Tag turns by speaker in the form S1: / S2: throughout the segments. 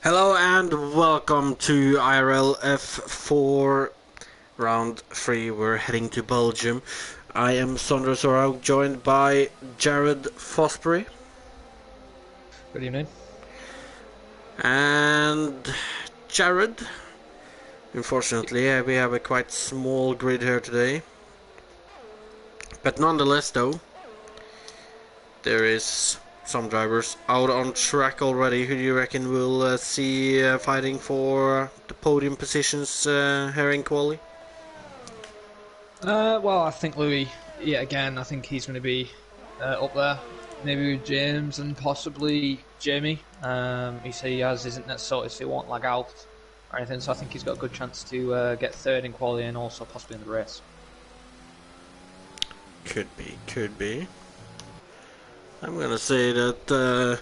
S1: Hello and welcome to IRL F4 round 3. We're heading to Belgium. I am Sondre Sorau, joined by Jared Fosbury.
S2: Good evening.
S1: And Jared. Unfortunately, we have a quite small grid here today. But nonetheless, though, there is some drivers out on track already. Who do you reckon we'll see fighting for the podium positions here in quali?
S2: Well, I think Louis, yet again, I think he's going to be up there. Maybe with James and possibly Jamie. He said he has his internet sorted, so he won't lag out or anything. So I think he's got a good chance to get third in quali and also possibly in the race.
S1: Could be. I'm gonna say that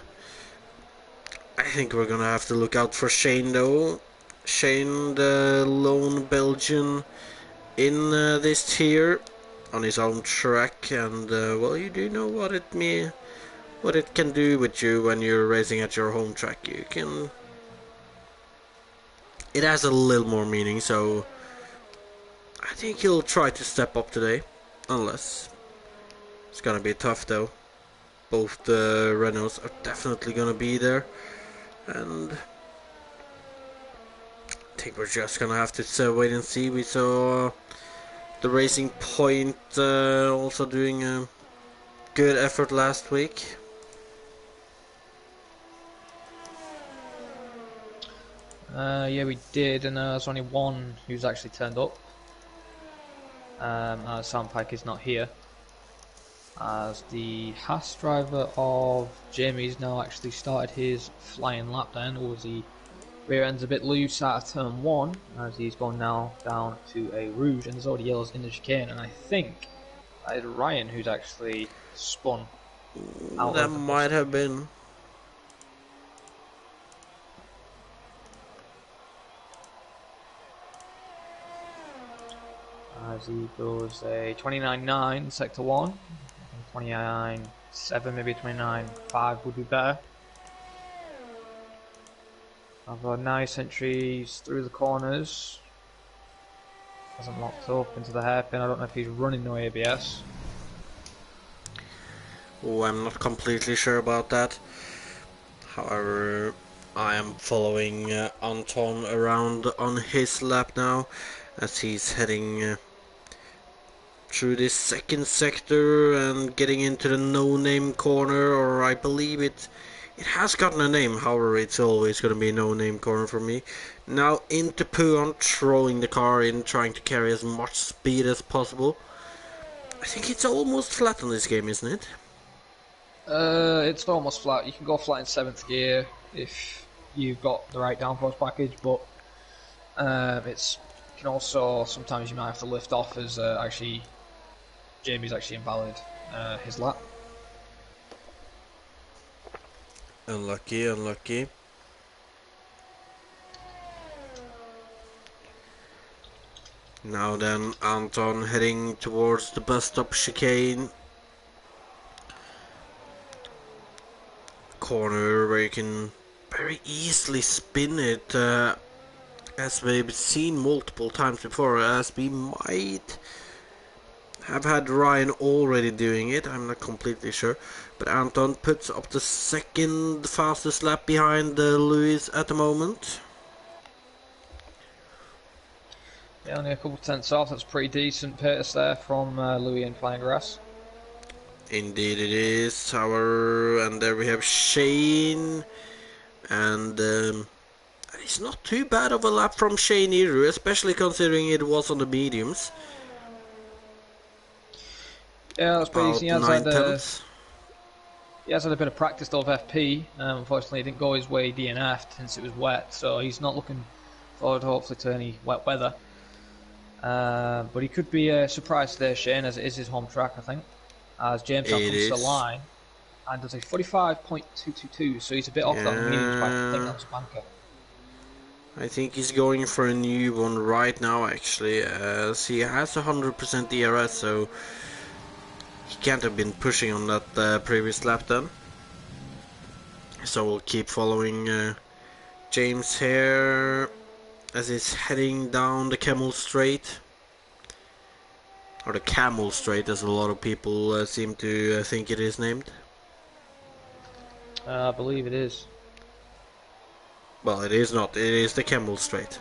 S1: I think we're gonna have to look out for Shane though. Shane, the lone Belgian in this tier, on his own track, and well, you do know what it can do with you when you're racing at your home track. It has a little more meaning, so I think he'll try to step up today, unless it's gonna be tough though. Both the Renaults are definitely gonna be there, and I think we're just gonna have to wait and see. We saw the Racing Point also doing a good effort last week.
S2: Yeah, we did, and there's only one who's actually turned up. Soundpike is not here, as the Haas driver of Jamie's now actually started his flying lap then, or the rear end's a bit loose out of turn 1, as he's going now down to a rouge, and there's already yellows in the chicane, and I think that is Ryan who's actually spun out.
S1: That might have been.
S2: As he goes a 29.9 sector 1, 29.7, maybe 29.5 would be better. I've got nice entries through the corners. Hasn't locked up into the hairpin. I don't know if he's running no ABS.
S1: Oh, I'm not completely sure about that. However, I am following Anton around on his lap now, as he's heading through this second sector and getting into the no-name corner, or I believe it has gotten a name. However, it's always going to be a no-name corner for me. Now into Puon, throwing the car in, trying to carry as much speed as possible. I think it's almost flat on this game, isn't it?
S2: It's almost flat. You can go flat in 7th gear if you've got the right downforce package, but it's can also sometimes you might have to lift off as actually Jamie's actually invalid his lap.
S1: Unlucky. Now then, Anton heading towards the bus stop chicane. Corner where you can very easily spin it, as we've seen multiple times before, as we might have had Ryan already doing it. I'm not completely sure, but Anton puts up the second fastest lap behind Lewis at the moment.
S2: Yeah, only a couple of tenths off. That's pretty decent pace there from Louis in flying grass.
S1: Indeed it is. And there we have Shane, and it's not too bad of a lap from Shane either, especially considering it was on the mediums.
S2: Yeah, that's pretty decent. He has had a bit of practice of FP. Unfortunately, it didn't go his way DNF'd since it was wet, so he's not looking forward hopefully to any wet weather. But he could be a surprise today, Shane, as it is his home track, I think. As James now comes to the line and does a 45.222, so he's a bit off that mediums, but I think that's banker.
S1: I think he's going for a new one right now, actually, as he has 100% DRS, so he can't have been pushing on that previous lap then. So we'll keep following James here as he's heading down the Camel Strait. Or the Camel Strait, as a lot of people seem to think it is named.
S2: I believe it is.
S1: Well, it is not. It is the Camel Strait.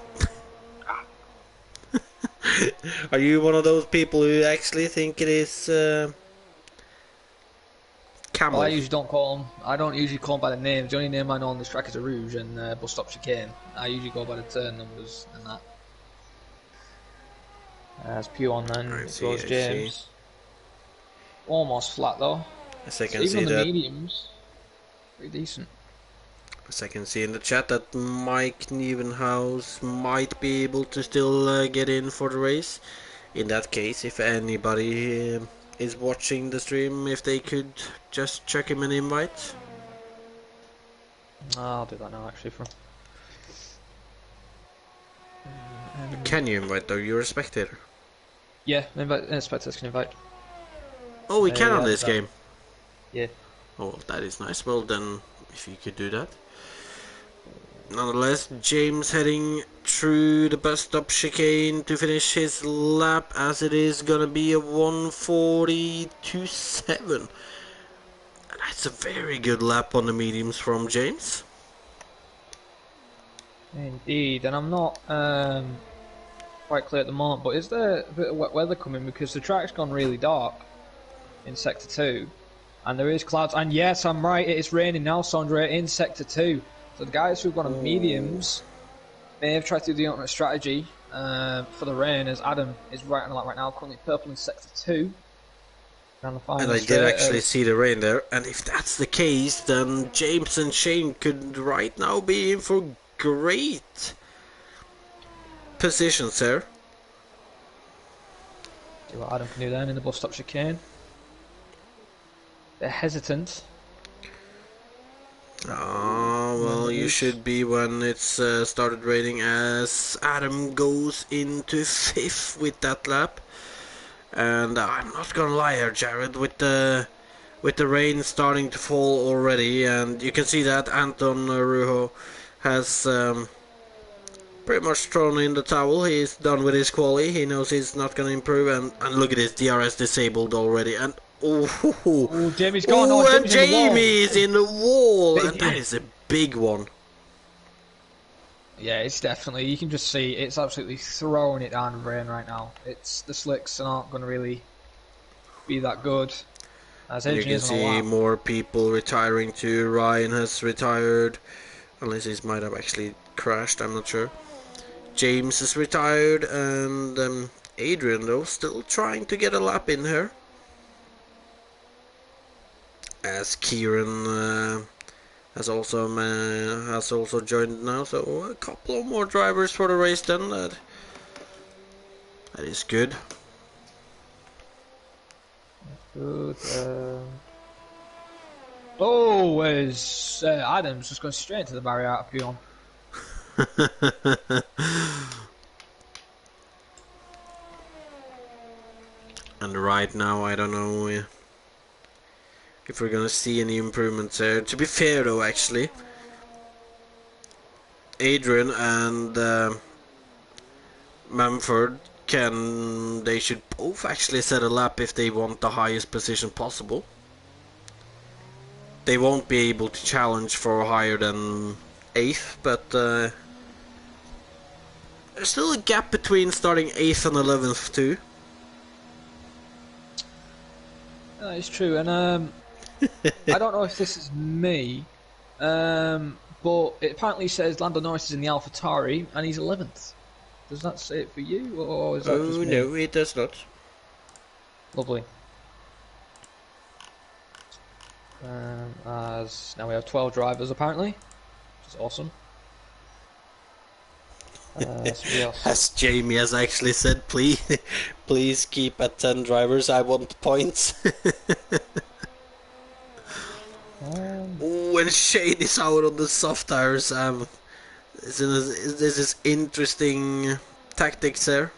S1: Are you one of those people who actually think it is
S2: Well, I
S1: Camel?
S2: usually don't call them. I don't usually call them by the names. The only name I know on this track is a Rouge and Bus Stop Chicane. I usually go by the turn numbers and that. That's Pew on then.
S1: I
S2: It
S1: see,
S2: goes
S1: I see.
S2: James. Almost flat though.
S1: As I
S2: So
S1: can
S2: even
S1: see
S2: on the
S1: that.
S2: mediums, pretty decent.
S1: As I can see in the chat that Mike Nievenhouse might be able to still get in for the race. In that case, if anybody is watching the stream, if they could just check him an invite.
S2: I'll do that now actually for
S1: Can you invite though? You're a spectator.
S2: yeah, spectators can invite.
S1: Oh, we can on
S2: I'll do
S1: this
S2: that.
S1: game.
S2: Yeah.
S1: Oh, that is nice. Well then, if you could do that. Nonetheless, James heading through the bus stop chicane to finish his lap, as it is gonna be a 1:42.7. That's a very good lap on the mediums from James.
S2: Indeed, and I'm not quite clear at the moment, but is there a bit of wet weather coming because the track's gone really dark in Sector 2 and there is clouds, and yes, I'm right, it is raining now, Sandra, in Sector 2. So the guys who've gone on mediums may have tried to do the ultimate strategy for the rain, as Adam is right on the lap right now, currently purple in Sector 2. Down the final
S1: And I
S2: straight,
S1: did actually see the rain there, and if that's the case, then James and Shane could right now be in for great positions there.
S2: See what Adam can do then in the bus stop chicane. They're hesitant.
S1: Oh, well, you should be when it's started raining, as Adam goes into 5th with that lap. And I'm not gonna lie here, Jared, with the rain starting to fall already, and you can see that Anton Rujo has pretty much thrown in the towel. He's done with his quali. He knows he's not gonna improve, and look at this, DRS disabled already, and
S2: Oh, Jamie's gone. Oh,
S1: and
S2: Jamie's in the wall.
S1: Jamie is in the wall, and that is a big one.
S2: Yeah, it's definitely, you can just see it's absolutely throwing it down the rain right now. It's the slicks aren't going to really be that good. As
S1: And you can
S2: engineers on a
S1: see
S2: lap.
S1: more people retiring too. Ryan has retired, unless he might have actually crashed, I'm not sure. James is retired, and Adrian though still trying to get a lap in here. As Kieran has also joined now, so a couple of more drivers for the race then. That is good.
S2: Good. Oh, where's Adams just going straight into the barrier out of Pion.
S1: And right now, I don't know if we're gonna see any improvements there. To be fair though, actually, Adrian and Mumford they should both actually set a lap if they want the highest position possible. They won't be able to challenge for higher than 8th, but there's still a gap between starting 8th and 11th too.
S2: It's true, and I don't know if this is me, but it apparently says Lando Norris is in the AlphaTauri and he's 11th. Does that say it for you, or is that just me?
S1: No, it does not.
S2: Lovely. As now we have 12 drivers apparently, which is awesome.
S1: As Jamie has actually said, please keep at 10 drivers. I want points. When Shane is out on the soft tires, this is interesting tactics there.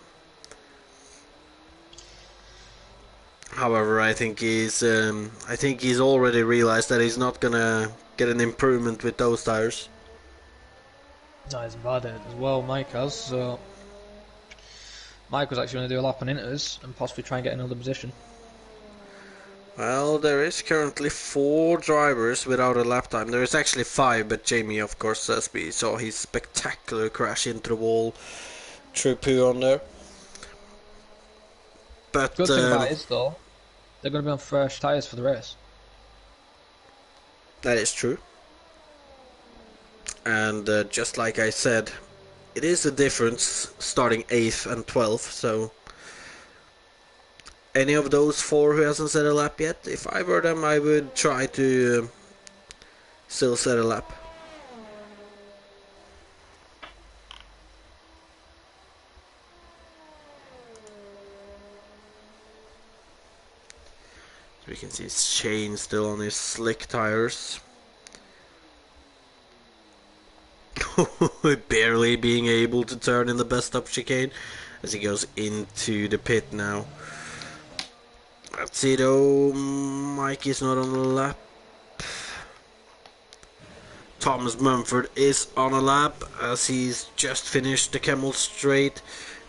S1: However, I think he's already realized that he's not gonna get an improvement with those tires.
S2: Not as bad at it as well, Mike has. So Mike was actually going to do a lap on Inters and possibly try and get another position.
S1: Well, there is currently 4 drivers without a lap time. There is actually 5, but Jamie, of course, as we saw his spectacular crash into the wall, through poo on there. But
S2: Good thing about it is though, they're going to be on fresh tyres for the race.
S1: that is true. And just like I said, it is a difference starting 8th and 12th, so any of those 4 who hasn't set a lap yet, if I were them, I would try to still set a lap. So we can see Shane still on his slick tires. Barely being able to turn in the best up chicane as he goes into the pit now. Let's see though, Mike is not on the lap. Thomas Mumford is on a lap as he's just finished the Camel Straight.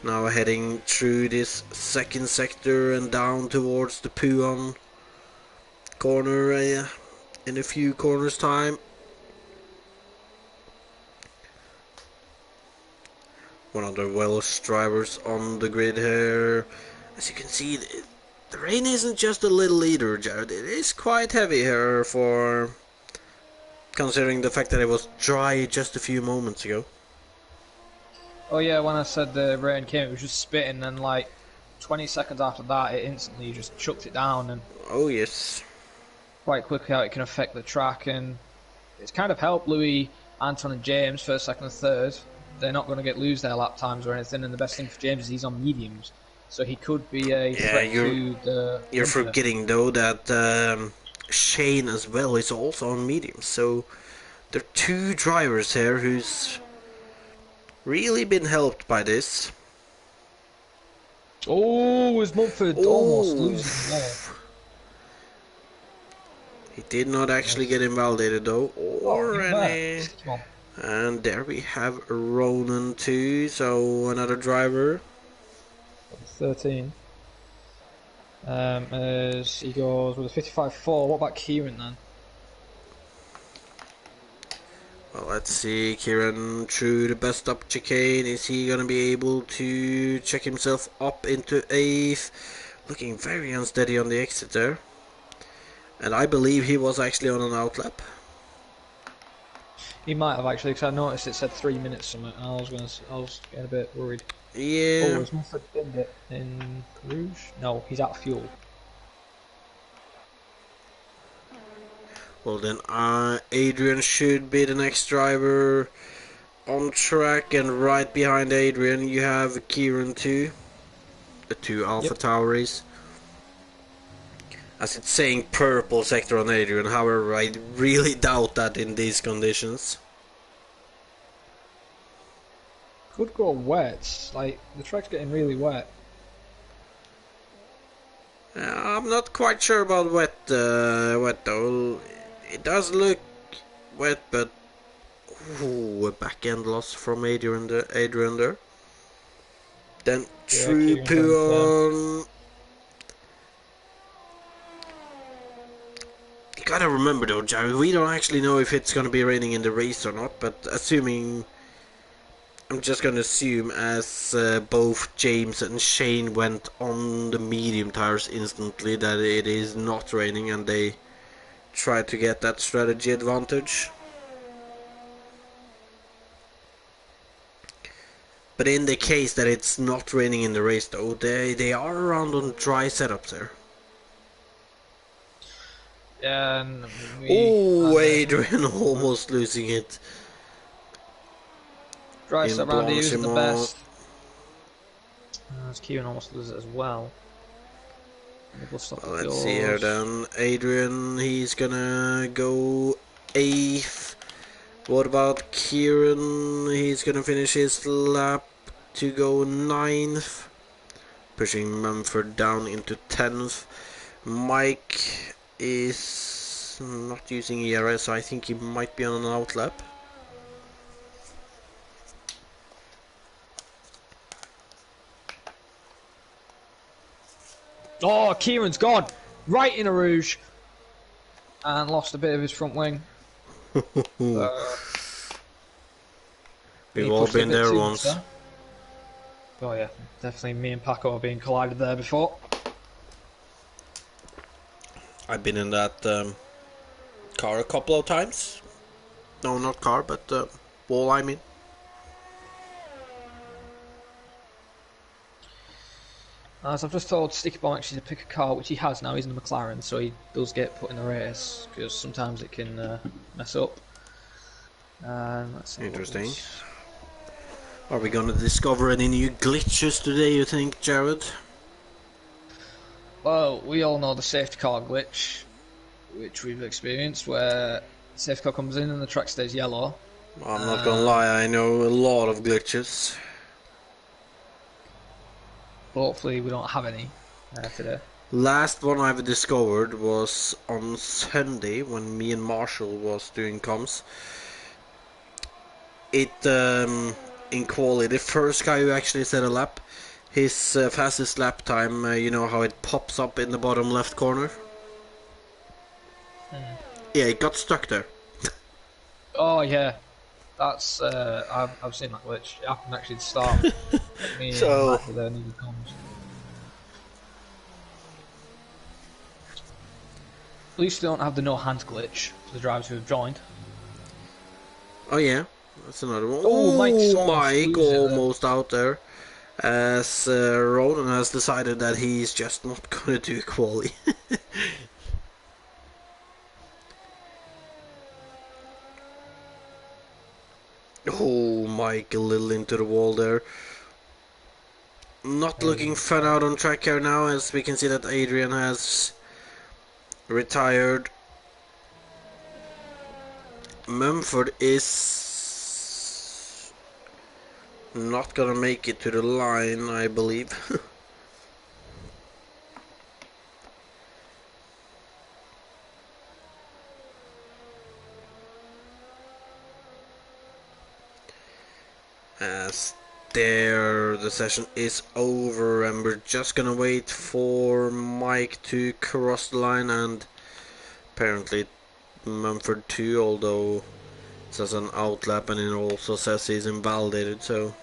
S1: Now heading through this second sector and down towards the Puon corner in a few corners time. One of the Welsh drivers on the grid here. As you can see, the rain isn't just a little either, Jared. It is quite heavy here for considering the fact that it was dry just a few moments ago.
S2: Oh yeah, when I said the rain came, it was just spitting, and like 20 seconds after that, it instantly just chucked it down, and
S1: Oh yes.
S2: quite quickly how it can affect the track. And it's kind of helped Louis, Anton, and James first, second, and third. They're not going to lose their lap times or anything, and the best thing for James is he's on mediums, so he could be a threat to the.
S1: You're
S2: winter.
S1: forgetting though that Shane as well is also on mediums. So there are 2 drivers here who's really been helped by this.
S2: Oh, is Mumford almost losing the wall?
S1: He did not actually get invalidated though, or any.
S2: Come on.
S1: And there we have Ronan too, so another driver.
S2: 13. As he goes with a 55.4. What about Kieran then?
S1: Well, let's see, Kieran through the best up chicane. Is he gonna be able to check himself up into 8th? Looking very unsteady on the exit there. And I believe he was actually on an outlap.
S2: He might have actually, because I noticed it said 3 minutes something, and I was getting a bit worried.
S1: Yeah.
S2: Oh, has Mumford binned it in Rouge? No, he's out of fuel.
S1: Well then, Adrian should be the next driver on track, and right behind Adrian you have Kieran too. The 2 Alpha Tauris. As it's saying purple sector on Adrian, however I really doubt that in these conditions.
S2: Could go wet, like the track's getting really wet.
S1: I'm not quite sure about wet though. It does look wet, but a back end loss from Adrian there. Then through Puon. You gotta remember though, Jerry, we don't actually know if it's gonna be raining in the race or not, but I'm just gonna assume as both James and Shane went on the medium tires instantly that it is not raining and they try to get that strategy advantage. But in the case that it's not raining in the race though, they are around on dry setups there.
S2: Yeah, and
S1: Adrian almost losing it.
S2: Dry set round here isn't the best. As Kieran almost loses it as well.
S1: Well, let's see here then. Adrian, he's gonna go 8th. What about Kieran? He's gonna finish his lap to go 9th. Pushing Mumford down into 10th. Mike is not using IRL, so I think he might be on an outlap.
S2: Oh, Kieran's gone right in a rouge and lost a bit of his front wing.
S1: We've
S2: He
S1: all
S2: pushed it a
S1: been
S2: bit
S1: there
S2: too much
S1: once.
S2: there. Oh yeah, definitely me and Paco have been collided there before.
S1: I've been in that car a couple of times. No, not car, but wall, I mean.
S2: As I've just told Sticky Bomb actually to pick a car, which he has now, he's in the McLaren, so he does get put in the race, because sometimes it can mess up. Let's have a look.
S1: Interesting. Are we gonna discover any new glitches today, you think, Jared?
S2: Well, we all know the safety car glitch, which we've experienced, where the safety car comes in and the track stays yellow.
S1: I'm not gonna lie, I know a lot of glitches.
S2: But hopefully we don't have any today.
S1: Last one I've discovered was on Sunday when me and Marshall was doing comms. It in quality, the first guy who actually set a lap, his fastest lap time, you know how it pops up in the bottom left corner? Yeah, it got stuck there.
S2: Oh yeah, that's I've seen that glitch. It happened actually to start. Me and
S1: So
S2: Michael there needed comms. At least we don't have the no hands glitch for the drivers who have joined.
S1: oh yeah, that's another one.
S2: Oh, Mike's
S1: Mike
S2: almost
S1: almost out there. As Ronan has decided that he's just not gonna do quali. Oh, Mike a little into the wall there. Not looking fun out on track here now, as we can see that Adrian has retired. Mumford is not gonna make it to the line, I believe. As there, the session is over, and we're just gonna wait for Mike to cross the line, and apparently Mumford too, although it says an outlap and it also says he's invalidated, so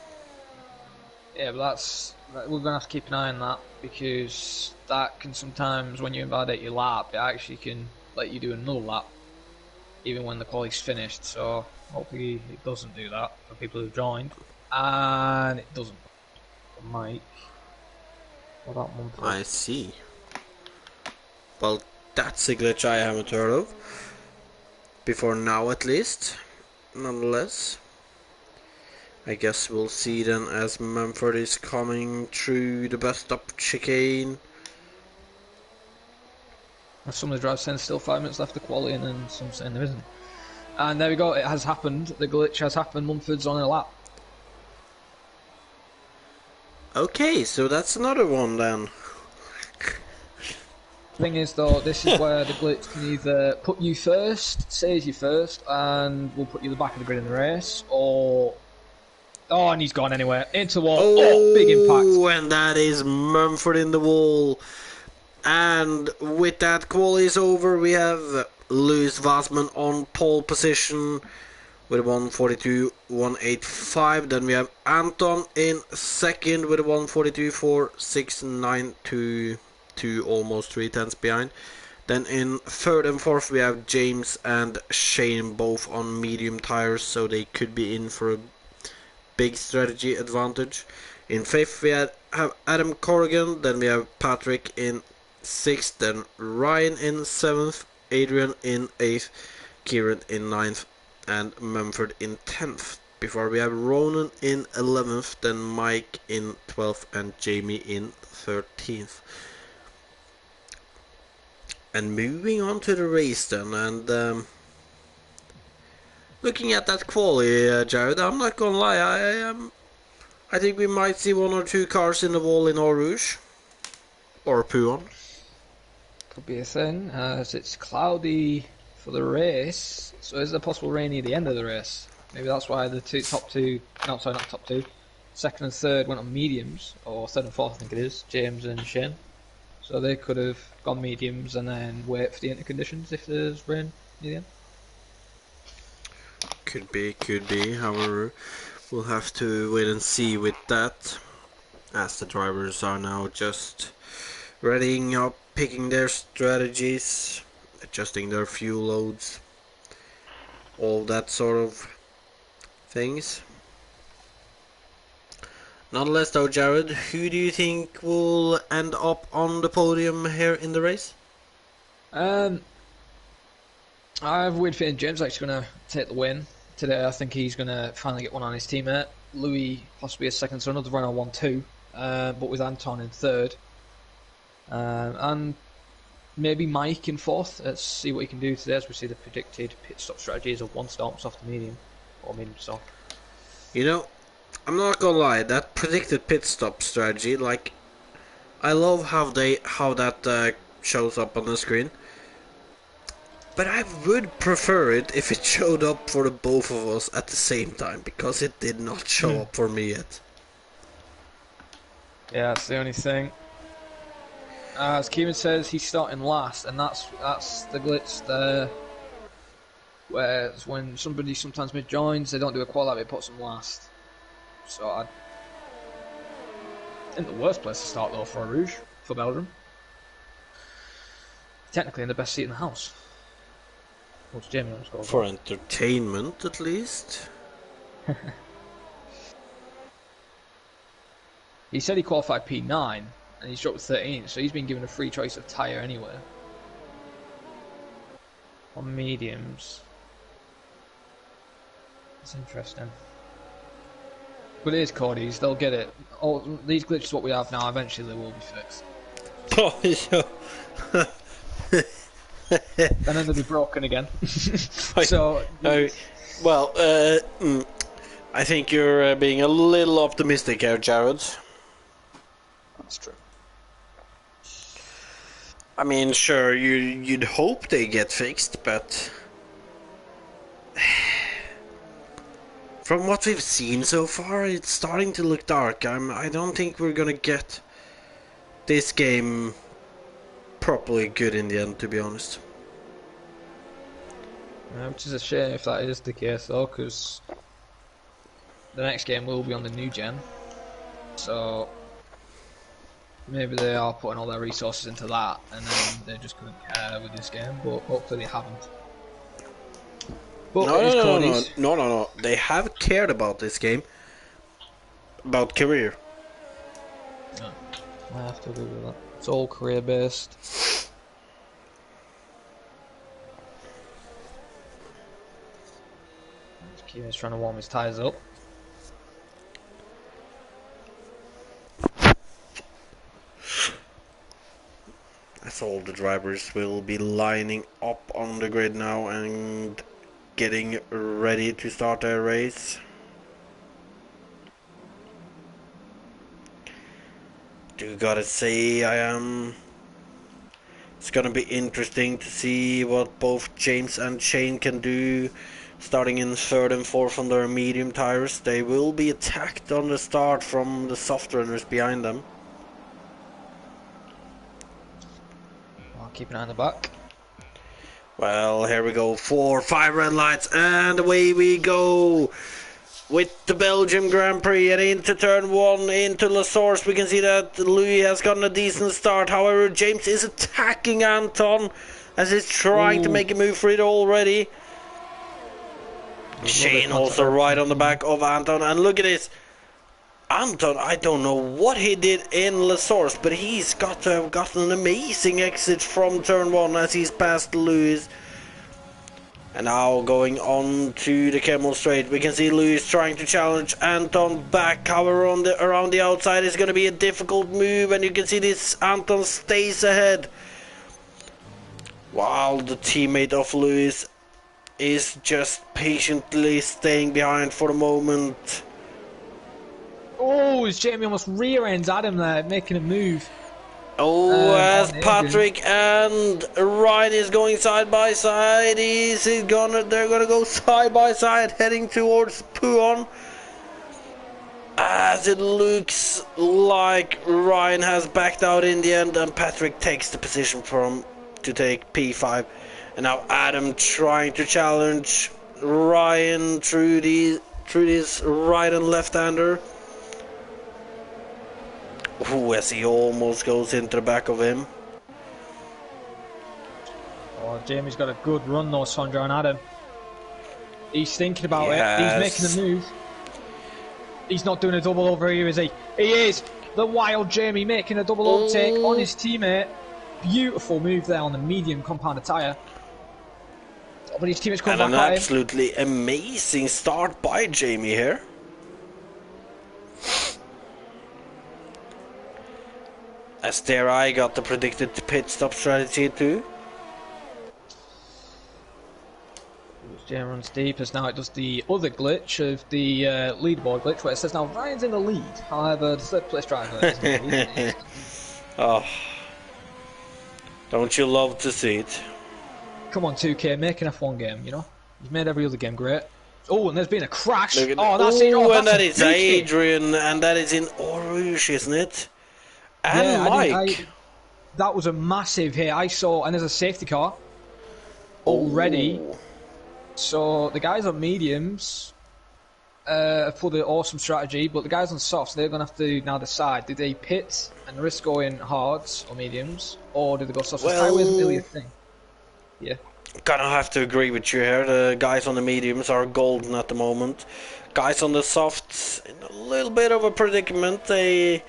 S2: Yeah, but we're gonna have to keep an eye on that, because that can sometimes, when you invalidate your lap, it actually can let you do another lap, even when the quali's finished. So hopefully it doesn't do that for people who've joined, and it doesn't. For Mike, or that one.
S1: I see. Well, that's a glitch I haven't heard of before now, at least. Nonetheless, I guess we'll see then as Mumford is coming through the bus stop chicane.
S2: Some of the drivers saying still 5 minutes left to quali, and then some saying there isn't. And there we go, it has happened. The glitch has happened. Mumford's on a lap.
S1: Okay, so that's another one then.
S2: Thing is though, this is where the glitch can either put you first, says you first, and will put you at the back of the grid in the race, or... Oh, and he's gone anyway. Into wall. Oh, big impact.
S1: And that is Mumford in the wall. And with that, quali is over. We have Lewis Vassman on pole position with a 142.185. Then we have Anton in second with a 142.469 to almost 3 tenths behind. Then in third and fourth we have James and Shane, both on medium tires, so they could be in for a big strategy advantage. In fifth we have Adam Corrigan. Then we have Patrick in sixth, then Ryan in seventh, Adrian in eighth, Kieran in ninth, and Mumford in 10th. Before we have Ronan in 11th, then Mike in 12th, and Jamie in 13th. And moving on to the race then, and looking at that quali, Jared, I'm not gonna lie, I think we might see one or two cars in the wall in Eau Rouge. Or Puon.
S2: Could be a thing, as it's cloudy for the race, so is there possible rain at the end of the race? Maybe that's why the top two, no sorry, not top two, second and third went on mediums, or third and fourth I think it is, James and Shane. So they could have gone mediums and then wait for the interconditions if there's rain near the end.
S1: Could be, could be. However, we'll have to wait and see with that, as the drivers are now just readying up, picking their strategies, adjusting their fuel loads, all that sort of things. Nonetheless though, Jared, who do you think will end up on the podium here in the race?
S2: I have a weird feeling James is actually going to take the win today. I think he's going to finally get one on his teammate. Louis possibly a second, so another run on 1-2, but with Anton in third. And maybe Mike in fourth. Let's see what he can do today as we see the predicted pit stop strategies of 1 stop, soft to medium, or medium soft.
S1: You know, I'm not gonna lie, that predicted pit stop strategy, like, I love how that shows up on the screen. But I would prefer it if it showed up for the both of us at the same time, because it did not show up for me yet.
S2: Yeah, that's the only thing. As Kieran says, he's starting last, and that's the glitch there. Where when somebody sometimes mid-joins, they don't do a qual-out, it puts them last. So I think the worst place to start though for a Rouge, for Belgium. Technically in the best seat in the house. What's Jamie on score?
S1: For entertainment, at least.
S2: He said he qualified P9, and he's dropped 13, so he's been given a free choice of tyre anyway. On mediums. That's interesting. But it is Cody's, they'll get it. All these glitches what we have now, eventually they will be fixed.
S1: Oh, yeah.
S2: And then they'll be broken again. So,
S1: well, I think you're being a little optimistic here, Jared.
S2: That's true.
S1: I mean, sure, you'd hope they get fixed, but from what we've seen so far, it's starting to look dark. I don't think we're gonna get this game properly good in the end, to be honest.
S2: Which is a shame if that is the case, though, because the next game will be on the new gen. So maybe they are putting all their resources into that, and then they just couldn't care with this game. But hopefully they haven't. But
S1: No. They have cared about this game, about career.
S2: No, I have to agree with that. It's all career based. Kieran's trying to warm his tyres up.
S1: As all the drivers will be lining up on the grid now and getting ready to start their race. Do gotta say, it's gonna be interesting to see what both James and Shane can do. Starting in third and fourth on their medium tires, they will be attacked on the start from the soft runners behind them.
S2: I'll keep an eye on the back.
S1: Well, here we go, 4, 5 red lights, and away we go with the Belgium Grand Prix. And into turn 1, into La Source, we can see that Louis has gotten a decent start. However, James is attacking Anton as he's trying to make a move for it already. Shane also right on the back of Anton, and look at this. Anton, I don't know what he did in La Source, but he's got to have gotten an amazing exit from turn 1 as he's passed Lewis. And now going on to the Camel Straight, we can see Lewis trying to challenge Anton back. However, around the outside is going to be a difficult move, and you can see this Anton stays ahead, while the teammate of Lewis is just patiently staying behind for the moment.
S2: Oh, is Jamie almost rear ends at him there, making a move.
S1: Oh, as Patrick and Ryan is going side by side, they're gonna go side by side, heading towards Puon. as it looks like Ryan has backed out in the end, and Patrick takes the position from to take P5. And now Adam trying to challenge Ryan through this right and left-hander. Ooh, as he almost goes into the back of him.
S2: Oh, Jamie's got a good run though, Sandra and Adam. He's thinking about it.
S1: Yes.
S2: He's making a move. He's not doing a double over here, is he? He is. The wild Jamie making a double overtake on his teammate. Beautiful move there on the medium compounded tyre. But his teammate's coming back
S1: And an
S2: at him.
S1: absolutely amazing start by Jamie here. As there I got the predicted pit stop strategy too.
S2: Jamie runs deep as now it does the other glitch of the leaderboard glitch where it says now Ryan's in the lead. However, the third place driver is in the lead.
S1: Oh, don't you love to see it?
S2: Come on, 2K, make an F1 game, you know? You've made every other game great. Oh, and there's been a crash.
S1: Look at
S2: Oh, that's
S1: that.
S2: it. Oh,
S1: And
S2: that's
S1: that
S2: a
S1: is
S2: big hit.
S1: Adrian, and that is in Orange, isn't it? And
S2: Yeah,
S1: Mike.
S2: that was a massive hit. I saw, and there's a safety car already.
S1: Ooh.
S2: So the guys on mediums have put an awesome strategy, but the guys on softs, they're going to have to now decide, do they pit and risk going hards or mediums, or do they go softs?
S1: Well,
S2: Highway isn't really a thing. Yeah.
S1: Gonna have to agree with you here. The guys on the mediums are golden at the moment. Guys on the softs in a little bit of a predicament. They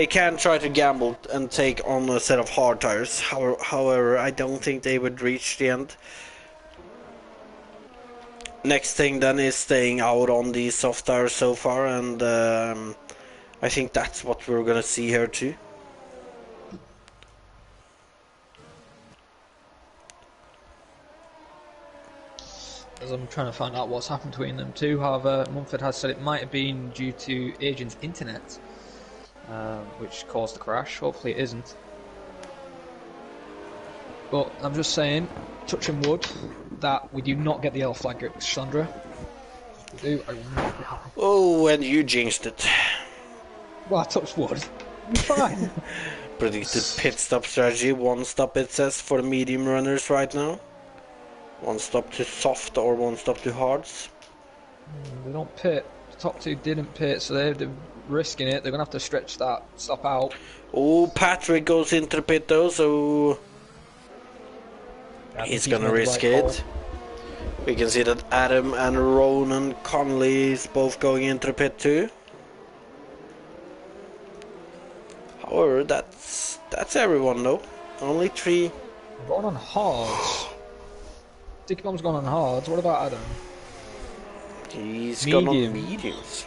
S1: can try to gamble and take on a set of hard tires. However, I don't think they would reach the end. Next thing then is staying out on the soft tires so far, and I think that's what we're gonna see here too.
S2: As I'm trying to find out what's happened between them two. However, Mumford has said it might have been due to Adrian's internet, which caused the crash. Hopefully it isn't. But I'm just saying, touching wood, that we do not get the yellow flag, Sandra. If we do, I will not be happy.
S1: Oh, and you jinxed it.
S2: Well, I touched wood. You're fine.
S1: Predicted pit stop strategy. One stop it says for the medium runners right now. One stop to soft or one stop to hards.
S2: They don't pit. The top two didn't pit, so they're risking it. They're going to have to stretch that stop out.
S1: Oh, Patrick goes into the pit though, so he's gonna risk it. We can see that Adam and Ronan Connolly is both going into the pit too. However, that's everyone though. Only 3.
S2: Going on hards. Dicky Bomb's gone on hards. What about Adam?
S1: He's gone on
S2: Medium.
S1: mediums.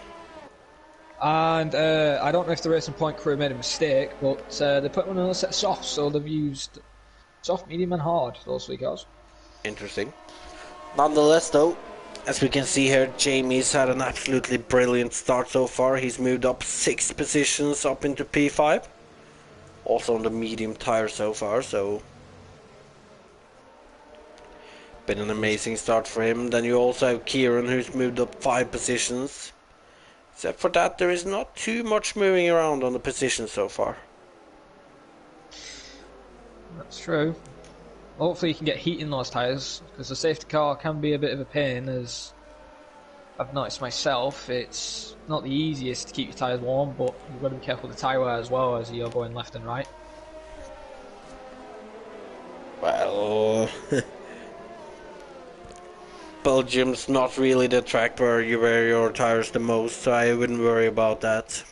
S2: And I don't know if the Racing Point crew made a mistake, but they put one on a set of softs, so they've used soft, medium, and hard, those 3 cars.
S1: Interesting. Nonetheless though, as we can see here, Jamie's had an absolutely brilliant start so far. He's moved up 6 positions up into P5. Also on the medium tire so far, so been an amazing start for him. Then you also have Kieran, who's moved up 5 positions. Except for that, there is not too much moving around on the position so far.
S2: That's true. Hopefully you can get heat in those tyres, because the safety car can be a bit of a pain, as I've noticed myself. It's not the easiest to keep your tyres warm, but you've got to be careful with the tyre wear as well as you're going left and right.
S1: Well, Belgium's not really the track where you wear your tires the most, so I wouldn't worry about that.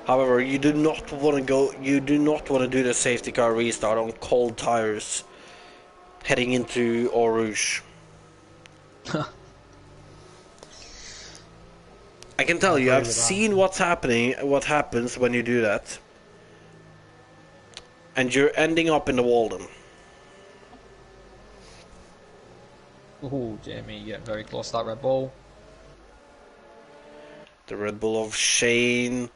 S1: However, you do not want to do the safety car restart on cold tires heading into Eau Rouge. I can tell you, I've seen what happens when you do that. And you're ending up in the Walden.
S2: Oh, Jamie getting very close to that Red Bull.
S1: The Red Bull of Shane,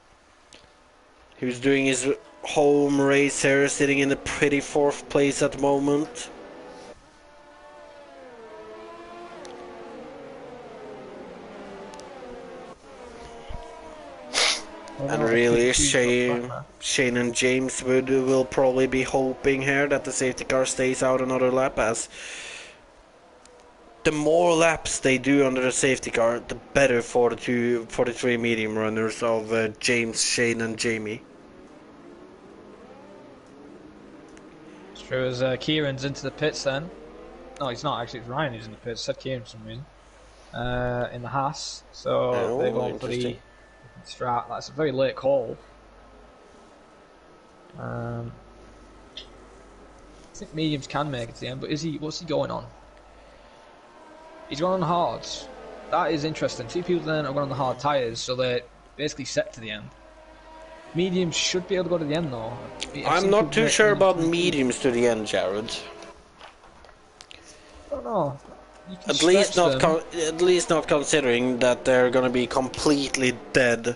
S1: who's doing his home race here, sitting in a pretty 4th place at the moment.
S2: Oh
S1: And
S2: no,
S1: really,
S2: FP2's got the back there.
S1: Shane and James will probably be hoping here that the safety car stays out another lap, as the more laps they do under the safety car, the better for the three medium runners of James, Shane, and Jamie.
S2: It's true as Kieran's into the pits then. No, he's not actually. It's Ryan who's in the pits. Said Kieran for some reason. In the Haas, so they're
S1: Oh,
S2: going for
S1: interesting.
S2: the strat. That's a very late call. I think mediums can make it to the end, but is he? What's he going on? He's going on hards. That is interesting. Two people then are going on the hard tyres, so they're basically set to the end. Mediums should be able to go to the end though.
S1: I'm not too sure about mediums to the end, Jared.
S2: I don't know.
S1: At least not considering that they're gonna be completely dead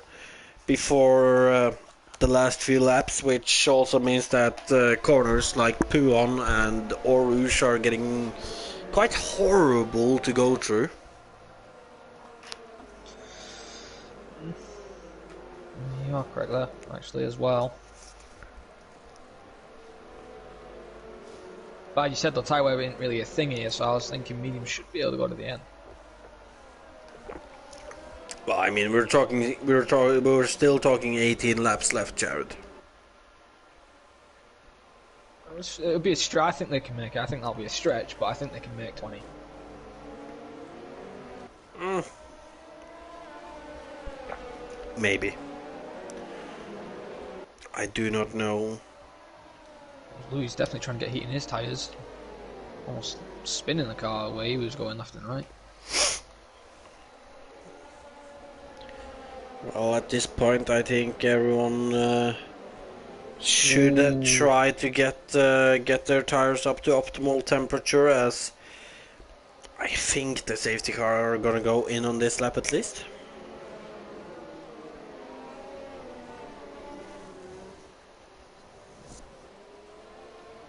S1: before the last few laps, which also means that corners like Puon and Oruge are getting quite horrible to go through.
S2: You are correct there, actually, as well. But you said the tyre wear isn't really a thing here, so I was thinking medium should be able to go to the end.
S1: Well, I mean, we're still talking 18 laps left, Jared.
S2: It would be a stretch. I think they can make it. I think that'll be a stretch, but I think they can make 20.
S1: Maybe. I do not know.
S2: Louis definitely trying to get heat in his tyres. Almost spinning the car away. He was going left and right.
S1: Well, at this point, I think everyone should try to get their tires up to optimal temperature, as I think the safety car are gonna go in on this lap at least.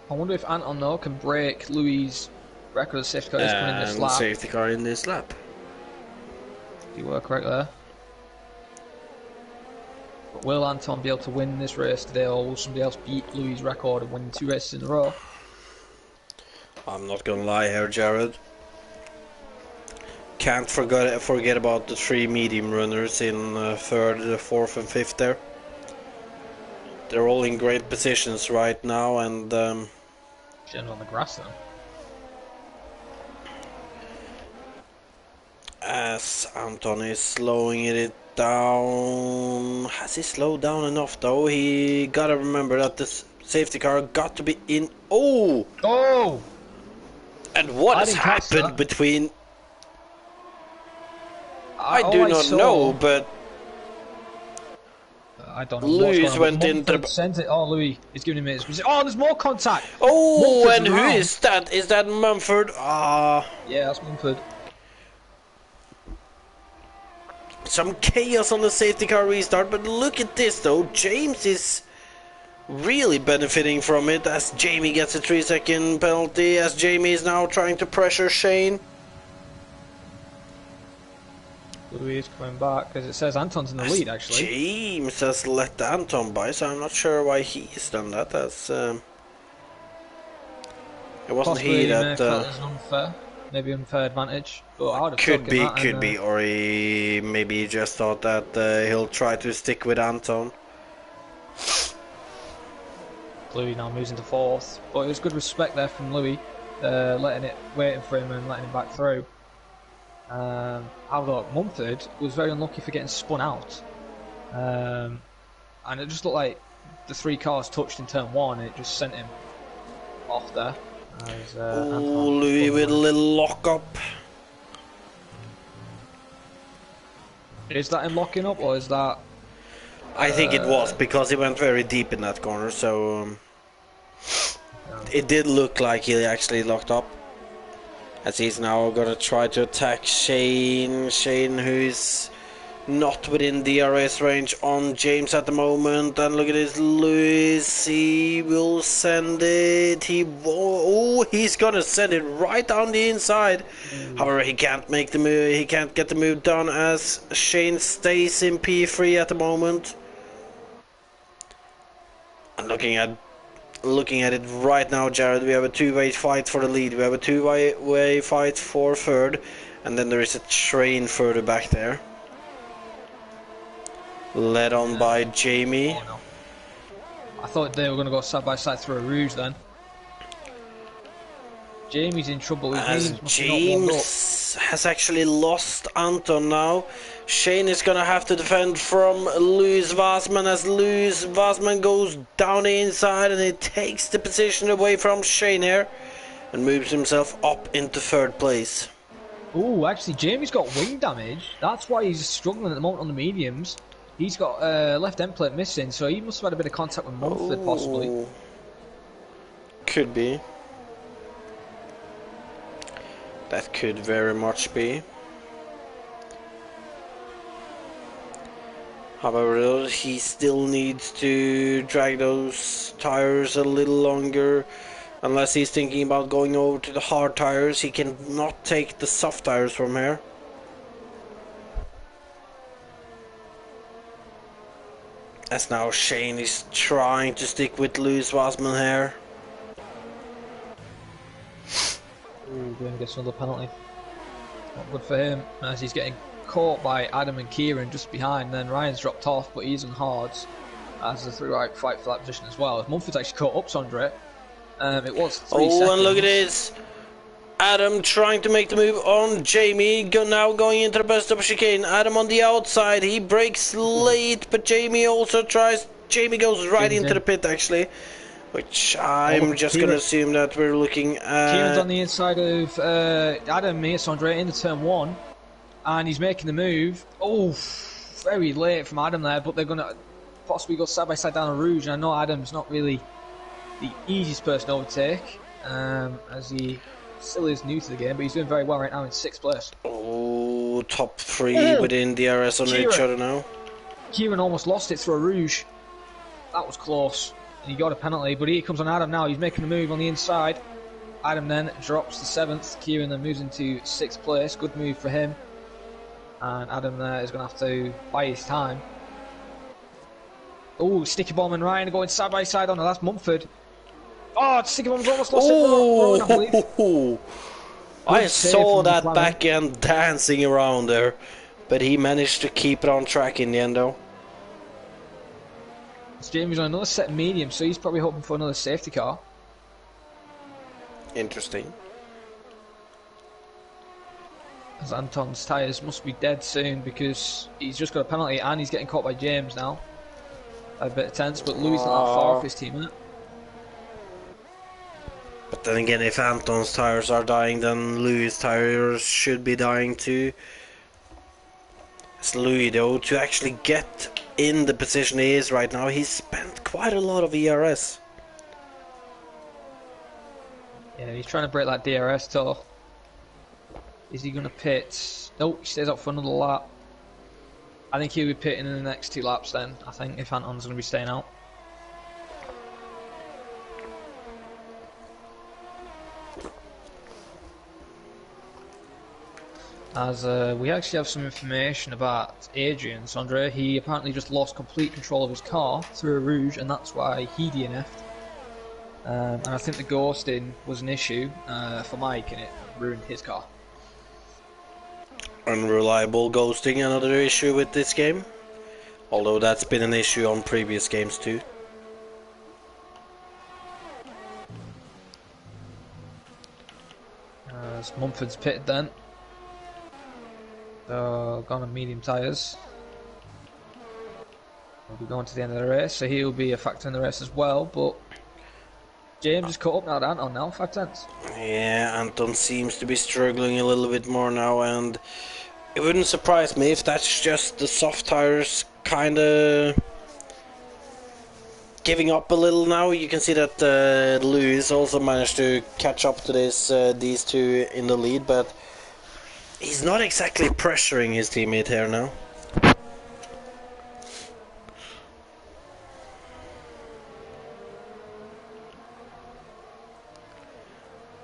S2: I wonder if Anton though can break Louis' record of safety car coming in this lap.
S1: Safety car in this lap.
S2: You were correct there. But will Anton be able to win this race today, or will somebody else beat Louis' record and win 2 races in a row?
S1: I'm not gonna lie here, Jared. Can't forget about the 3 medium runners in third, 4th, and 5th there. They're all in great positions right now, and
S2: Jen's on the grass then.
S1: as Anton is slowing it down. Has he slowed down enough though? He gotta remember that this safety car got to be in. Oh!
S2: Oh!
S1: And what has happened between... I do not know, but
S2: I don't know.
S1: Louis went into
S2: sent it. Oh, Louis is giving him his. Oh, there's more contact.
S1: Oh,
S2: Mumford's
S1: and
S2: around.
S1: who is that? Is that Mumford?
S2: Yeah, that's Mumford.
S1: Some chaos on the safety car restart, but look at this though. James is really benefiting from it, as Jamie gets a 3-second penalty, as Jamie is now trying to pressure Shane.
S2: Louis is coming back because it says Anton's in the lead actually.
S1: James has let Anton by, so I'm not sure why he's done that. That's it wasn't
S2: Possibly
S1: he that
S2: as unfair, maybe unfair advantage, but I would have
S1: could be,
S2: that
S1: be, or he maybe just thought that he'll try to stick with Anton.
S2: Louis now moves into 4th, but it was good respect there from Louis, waiting for him and letting him back through. I thought Mumford was very unlucky for getting spun out, and it just looked like the 3 cars touched in turn 1 and it just sent him off there.
S1: Oh, Louis with a little lock up.
S2: Is that him locking up, or is that...
S1: I think it was, because he went very deep in that corner, so it did look like he actually locked up. As he's now gonna try to attack Shane, who's not within DRS range on James at the moment. And look at this, Lewis, he will send it, he's gonna send it right down the inside. However, he can't make the move, he can't get the move done, as Shane stays in P3 at the moment. And looking at it right now, Jared, we have a two-way fight for the lead. We have a two-way fight for third, and then there is a train further back there, led on by Jamie.
S2: Oh no. I thought they were going to go side by side through a Rouge then. Jamie's in trouble. His
S1: As
S2: mediums must be not warmed up.
S1: James has actually lost Anton now. Shane is gonna have to defend from Louis Wasman as Louis Wasman goes down the inside and he takes the position away from Shane here and moves himself up into third place.
S2: Oh, actually, Jamie's got wing damage. That's why he's struggling at the moment on the mediums. He's got left end plate missing, so he must have had a bit of contact with Mumford, possibly.
S1: Could be. That could very much be. However, he still needs to drag those tires a little longer. Unless he's thinking about going over to the hard tires, he cannot take the soft tires from here. As now Shane is trying to stick with Louis Wasman here.
S2: Ooh, Graham gets another penalty. Not good for him, as he's getting caught by Adam and Kieran just behind. Then Ryan's dropped off, but he's on hards as the three-right fight for that position as well. Mumford's actually caught up Sondre. It was 3 seconds.
S1: And look at this. Adam trying to make the move on Jamie. Now going into the best of chicane. Adam on the outside. He breaks late, but Jamie also tries. Jamie goes right into the pit actually. Which I'm just going to assume that we're looking at...
S2: Kieran's on the inside of Adam here, Sondre, into turn 1. And he's making the move. Oh, very late from Adam there, but they're going to possibly go side by side down a Rouge. And I know Adam's not really the easiest person to overtake, as he still is new to the game, but he's doing very well right now in 6th place.
S1: Oh, top 3 within DRS on each other now.
S2: Kieran almost lost it through a Rouge. That was close. He got a penalty, but here comes on Adam now. He's making the move on the inside. Adam then drops to 7th. Kieran then moves into 6th place. Good move for him. And Adam there is going to have to buy his time. Oh, Sticky Bomb and Ryan are going side by side on. That's Mumford. Oh, Sticky Bomb's almost lost it. I believe.
S1: I saw that back end dancing around there, but he managed to keep it on track in the end though.
S2: Jamie's on another set of medium, so he's probably hoping for another safety car.
S1: Interesting.
S2: As Anton's tyres must be dead soon because he's just got a penalty and he's getting caught by James now. A bit tense, but Louis not that far off his teammate.
S1: But then again, if Anton's tyres are dying, then Louis' tyres should be dying too. It's Louis though, to actually get in the position he is right now, he's spent quite a lot of ERS.
S2: Yeah, he's trying to break that DRS toll. Is he going to pit? Nope, he stays up for another lap. I think he'll be pitting in the next 2 laps then, I think, if Anton's going to be staying out. As we actually have some information about Adrian Sondre. He apparently just lost complete control of his car through a Rouge, and that's why he DNF'd. And I think the ghosting was an issue for Mike, and it ruined his car.
S1: Unreliable ghosting, another issue with this game. Although that's been an issue on previous games too.
S2: As Mumford's pitted then. Gone on medium tyres. We'll be going to the end of the race, so he'll be a factor in the race as well, but James is caught up now to Anton now, 5 tenths.
S1: Yeah, Anton seems to be struggling a little bit more now, and it wouldn't surprise me if that's just the soft tires kinda giving up a little now. You can see that Louis also managed to catch up to these two in the lead, but he's not exactly pressuring his teammate here now.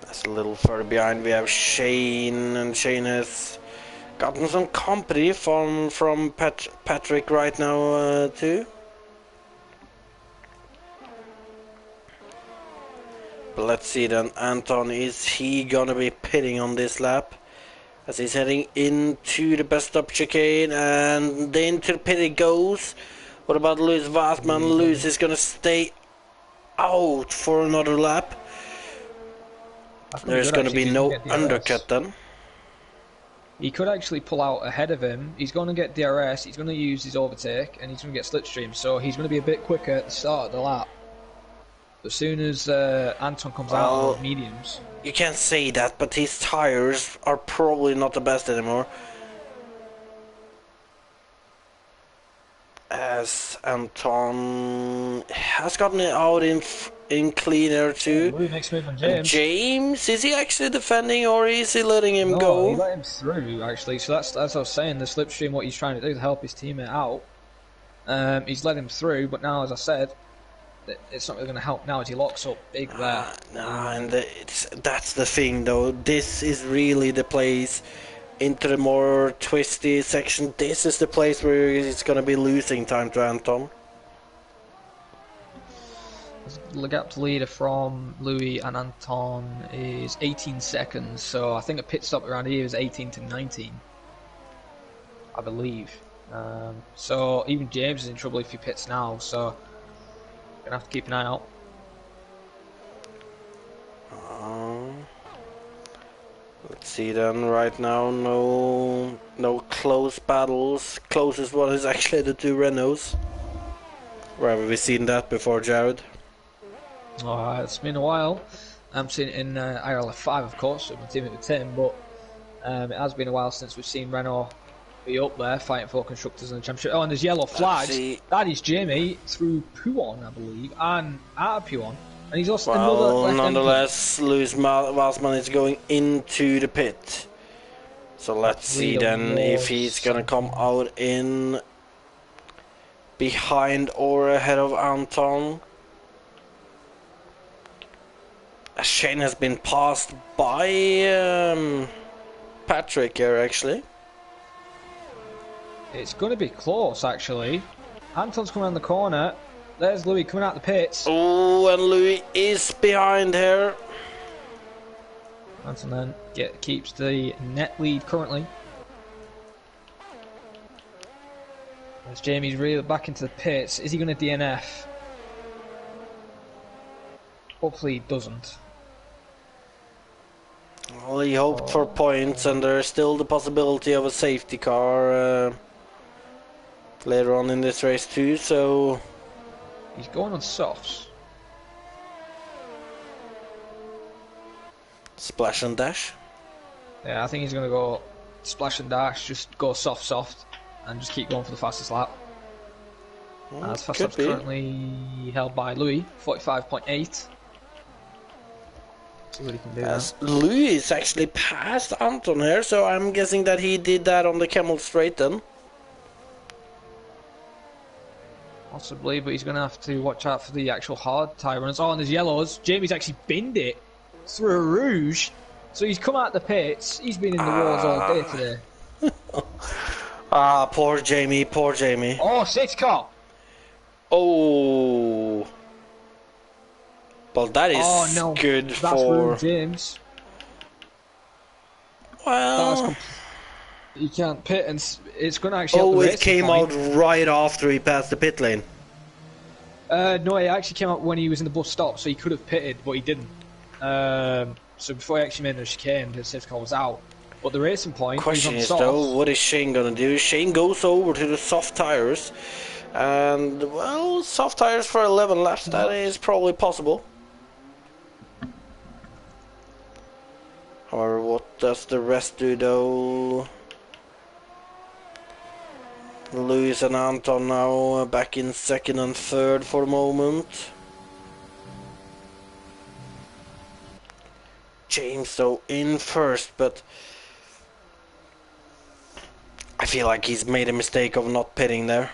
S1: That's a little further behind. We have Shane, and Shane has gotten some company from Patrick right now too. But let's see then, Anton, is he gonna be pitting on this lap? As he's heading into the best stop chicane, and into the pit it goes. What about Lewis Wassman? Lewis is gonna stay out for another lap.
S2: That could be
S1: There's
S2: good
S1: gonna
S2: actually,
S1: be
S2: 'cause he's
S1: no
S2: going to get
S1: undercut
S2: DRS.
S1: then.
S2: He could actually pull out ahead of him. He's going to get DRS, he's going to use his overtake, and he's going to get slipstream. So he's going to be a bit quicker at the start of the lap. As soon as Anton comes out on
S1: Well,
S2: those mediums.
S1: you can't say that, but his tires are probably not the best anymore. As Anton has gotten it out in clean air too.
S2: Louis makes move on
S1: And
S2: James.
S1: James, is he actually defending or is he letting him
S2: No, he
S1: go?
S2: let him through actually. So that's what I was saying. The slipstream, what he's trying to do to help his teammate out. He's let him through, but now, as I said, it's not really going to help now as he locks up big there.
S1: And that's the thing though. This is really the place into the more twisty section. This is the place where he's going to be losing time to Anton.
S2: The gap to leader from Louis and Anton is 18 seconds, so I think a pit stop around here is 18 to 19, I believe. So even James is in trouble if he pits now, so gonna have to keep an eye out.
S1: Let's see then. Right now, no close battles. Closest one is actually the two Renaults. Where have we seen that before, Jared?
S2: It's been a while. I'm seeing it in IRL 5, of course, so my team with Tim, but it has been a while since we've seen Renault be up there fighting for constructors in the championship. Oh, and there's yellow flags. That is Jamie through Puon, I believe, and out of Puon. And he's also another
S1: nonetheless, Lewis Wassman is going into the pit. So let's see then if he's gonna come out in behind or ahead of Anton. Shane has been passed by Patrick here actually.
S2: It's going to be close actually. Anton's coming around the corner. There's Louis coming out the pits.
S1: Oh, and Louis is behind here.
S2: Anton then keeps the net lead currently. As Jamie's really back into the pits. Is he going to DNF? Hopefully he doesn't.
S1: Well, he hoped for points, and there's still the possibility of a safety car later on in this race too, so...
S2: He's going on softs.
S1: Splash and dash?
S2: Yeah, I think he's going to go splash and dash, just go soft, and just keep going for the fastest lap. As fast lap's currently held by Louis, 45.8. See what he can do now.
S1: Louis is actually past Anton here, so I'm guessing that he did that on the Camel Straight then.
S2: Possibly, but he's going to have to watch out for the actual hard tyre runners. Oh, and there's yellows. Jamie's actually binned it through a rouge. So he's come out the pits. He's been in the wars all day today.
S1: Poor Jamie, poor Jamie.
S2: Oh, safety car.
S1: Oh. Well, that is good for...
S2: James.
S1: Well...
S2: You can't pit, and it's going to actually...
S1: Oh, it came out right after he passed the pit lane.
S2: No, it actually came out when he was in the bus stop, so he could have pitted, but he didn't. So before he actually made the chicane, the safety car was out. But the racing point...
S1: Question is, though, what is Shane going to do? Shane goes over to the soft tires. And, well, soft tires for 11 laps, that is probably possible. However, what does the rest do, though? Lewis and Anton now back in second and third for the moment. James, though, in first, but I feel like he's made a mistake of not pitting there.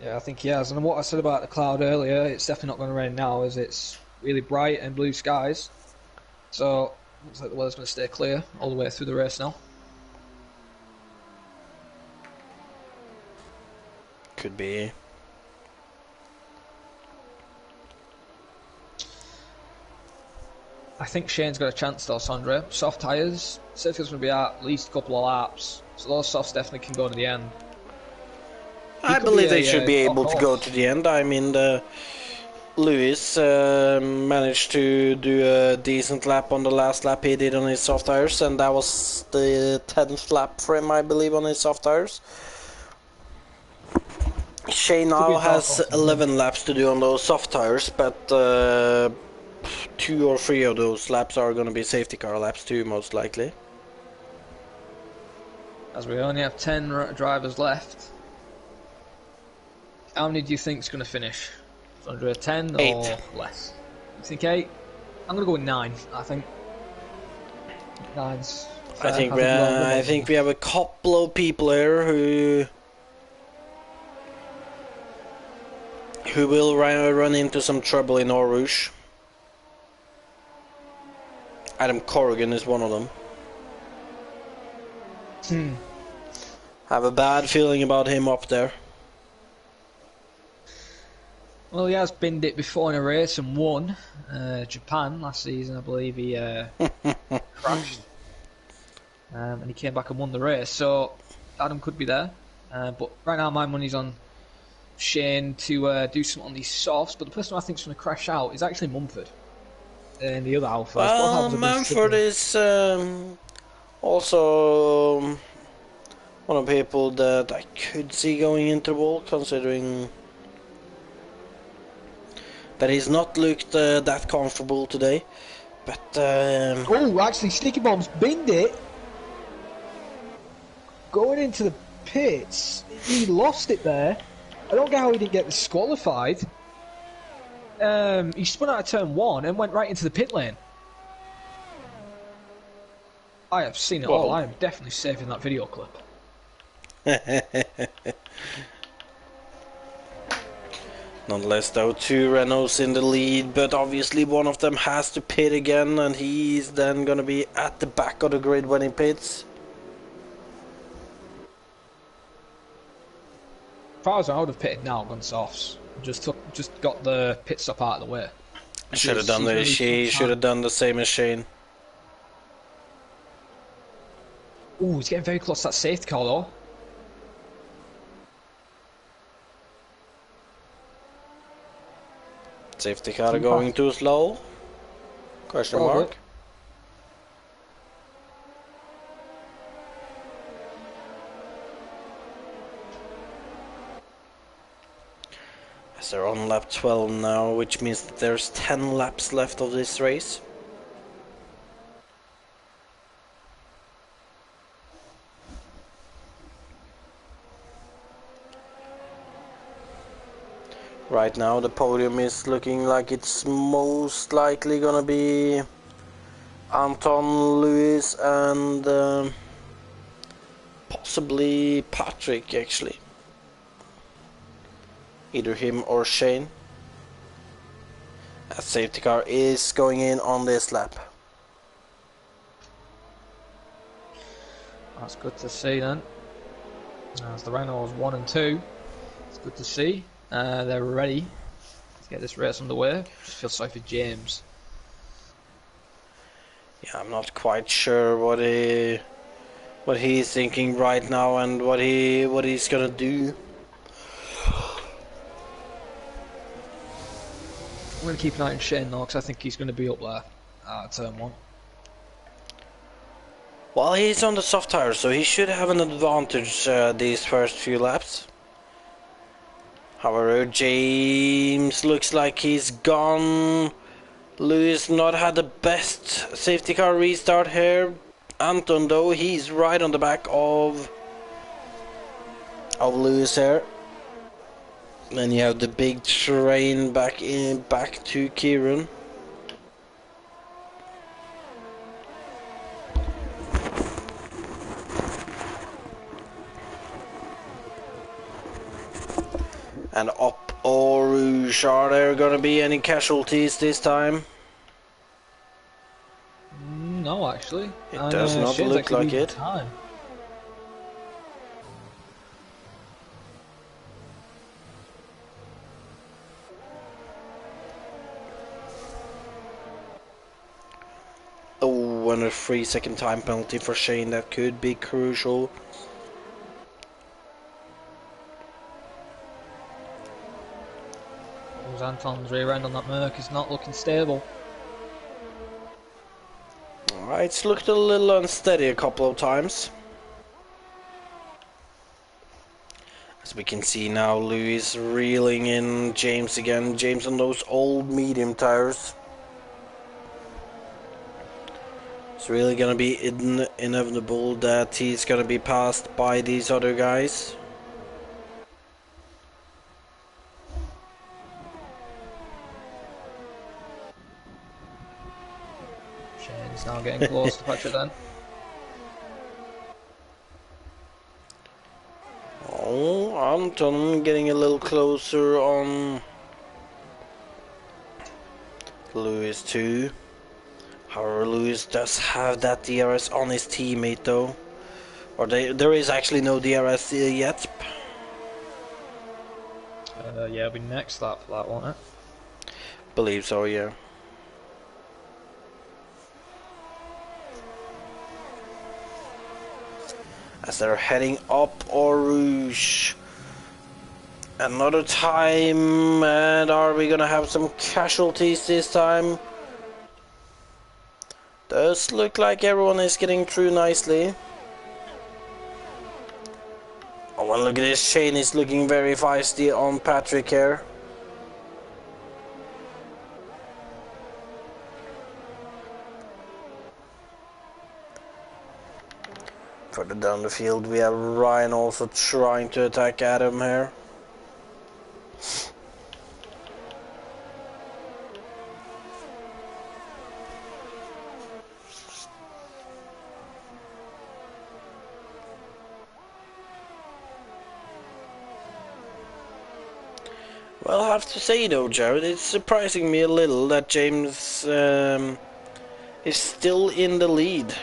S2: Yeah, I think he has. And what I said about the cloud earlier, it's definitely not going to rain now, as it's really bright and blue skies. So, looks like the weather's going to stay clear all the way through the race now.
S1: Could be.
S2: I think Shane's got a chance though, Sandra. Soft tyres, safety car's going to be at least a couple of laps, so those softs definitely can go to the end. He
S1: I
S2: could be
S1: believe they should
S2: a
S1: be
S2: dark
S1: able to go
S2: horse.
S1: to the end. I mean, Lewis managed to do a decent lap on the last lap he did on his soft tires, and that was the 10th lap for him, I believe, on his soft tires. Shane
S2: Could be
S1: now
S2: a dark
S1: has
S2: horse in the end.
S1: 11 laps to do on those soft tires, but 2 or 3 of those laps are going to be safety car laps too, most likely.
S2: As we only have 10 drivers left, how many do you think is going to finish? Sandra, 10
S1: 8.
S2: or less? You think 8? I'm going to go with 9, I think. 9's fair. I think
S1: I think we have a couple of people here who will run into some trouble in Eau Rouge. Adam Corrigan is one of them. Have a bad feeling about him up there.
S2: Well, he has binned it before in a race and won. Japan last season, I believe he crashed. And he came back and won the race. So Adam could be there. But right now my money's on Shane to do something on these softs. But the person I think is going to crash out is actually Mumford. And the other Alphas.
S1: Well, Mumford is also one of the people that I could see going into the wall, considering that he's not looked that comfortable today. But
S2: oh, actually, Sticky Bombs binned it. Going into the pits, he lost it there. I don't get how he didn't get disqualified. He spun out of turn 1 and went right into the pit lane. I have seen it all. I am definitely saving that video clip.
S1: Nonetheless, though, 2 Renaults in the lead, but obviously one of them has to pit again, and he's then going to be at the back of the grid when he pits.
S2: If I was, I would have pitted now, gone softs. Just got the pit stop out of the way.
S1: Should have done the same as Shane.
S2: Ooh, he's getting very close to that safety car though.
S1: Safety car going too slow? Question mark. As they're on lap 12 now, which means that there's 10 laps left of this race. Right now the podium is looking like it's most likely gonna be Anton, Lewis and possibly Patrick, actually. Either him or Shane. That safety car is going in on this lap.
S2: That's good to see then. As the Renaults 1 and 2, it's good to see. They're ready to get this race underway. Just feel sorry for James.
S1: Yeah, I'm not quite sure what he's thinking right now and what he's gonna do.
S2: I'm going to keep an eye on Shane though, because I think he's going to be up there at turn 1.
S1: Well, he's on the soft tires, so he should have an advantage these first few laps. However, James looks like he's gone. Lewis not had the best safety car restart here. Anton, though, he's right on the back of Lewis here. Then you have the big train back to Kieran. And up Eau Rouge, are there gonna be any casualties this time?
S2: No, actually.
S1: It does not
S2: Shane's
S1: look like it.
S2: Time.
S1: and a 3-second time penalty for Shane. That could be crucial.
S2: Anton's rear end on that Merc is not looking stable.
S1: Alright, it's looked a little unsteady a couple of times. As we can see now, Lewis reeling in James again. James on those old medium tires. It's really gonna be inevitable that he's gonna be passed by these other guys.
S2: Shane's now getting close to Patrick then.
S1: Oh, Anton getting a little closer on Lewis too. However, Lewis does have that DRS on his teammate though. Or there is actually no DRS yet.
S2: Yeah, it'll be next lap for that, won't it?
S1: Believe so, yeah. As they're heading up Eau Rouge. Another time, and are we gonna have some casualties this time? Does look like everyone is getting through nicely. Oh well, look at this, Shane is looking very feisty on Patrick here. Further down the field we have Ryan also trying to attack Adam here. Well, I have to say though, Jared, it's surprising me a little that James is still in the lead.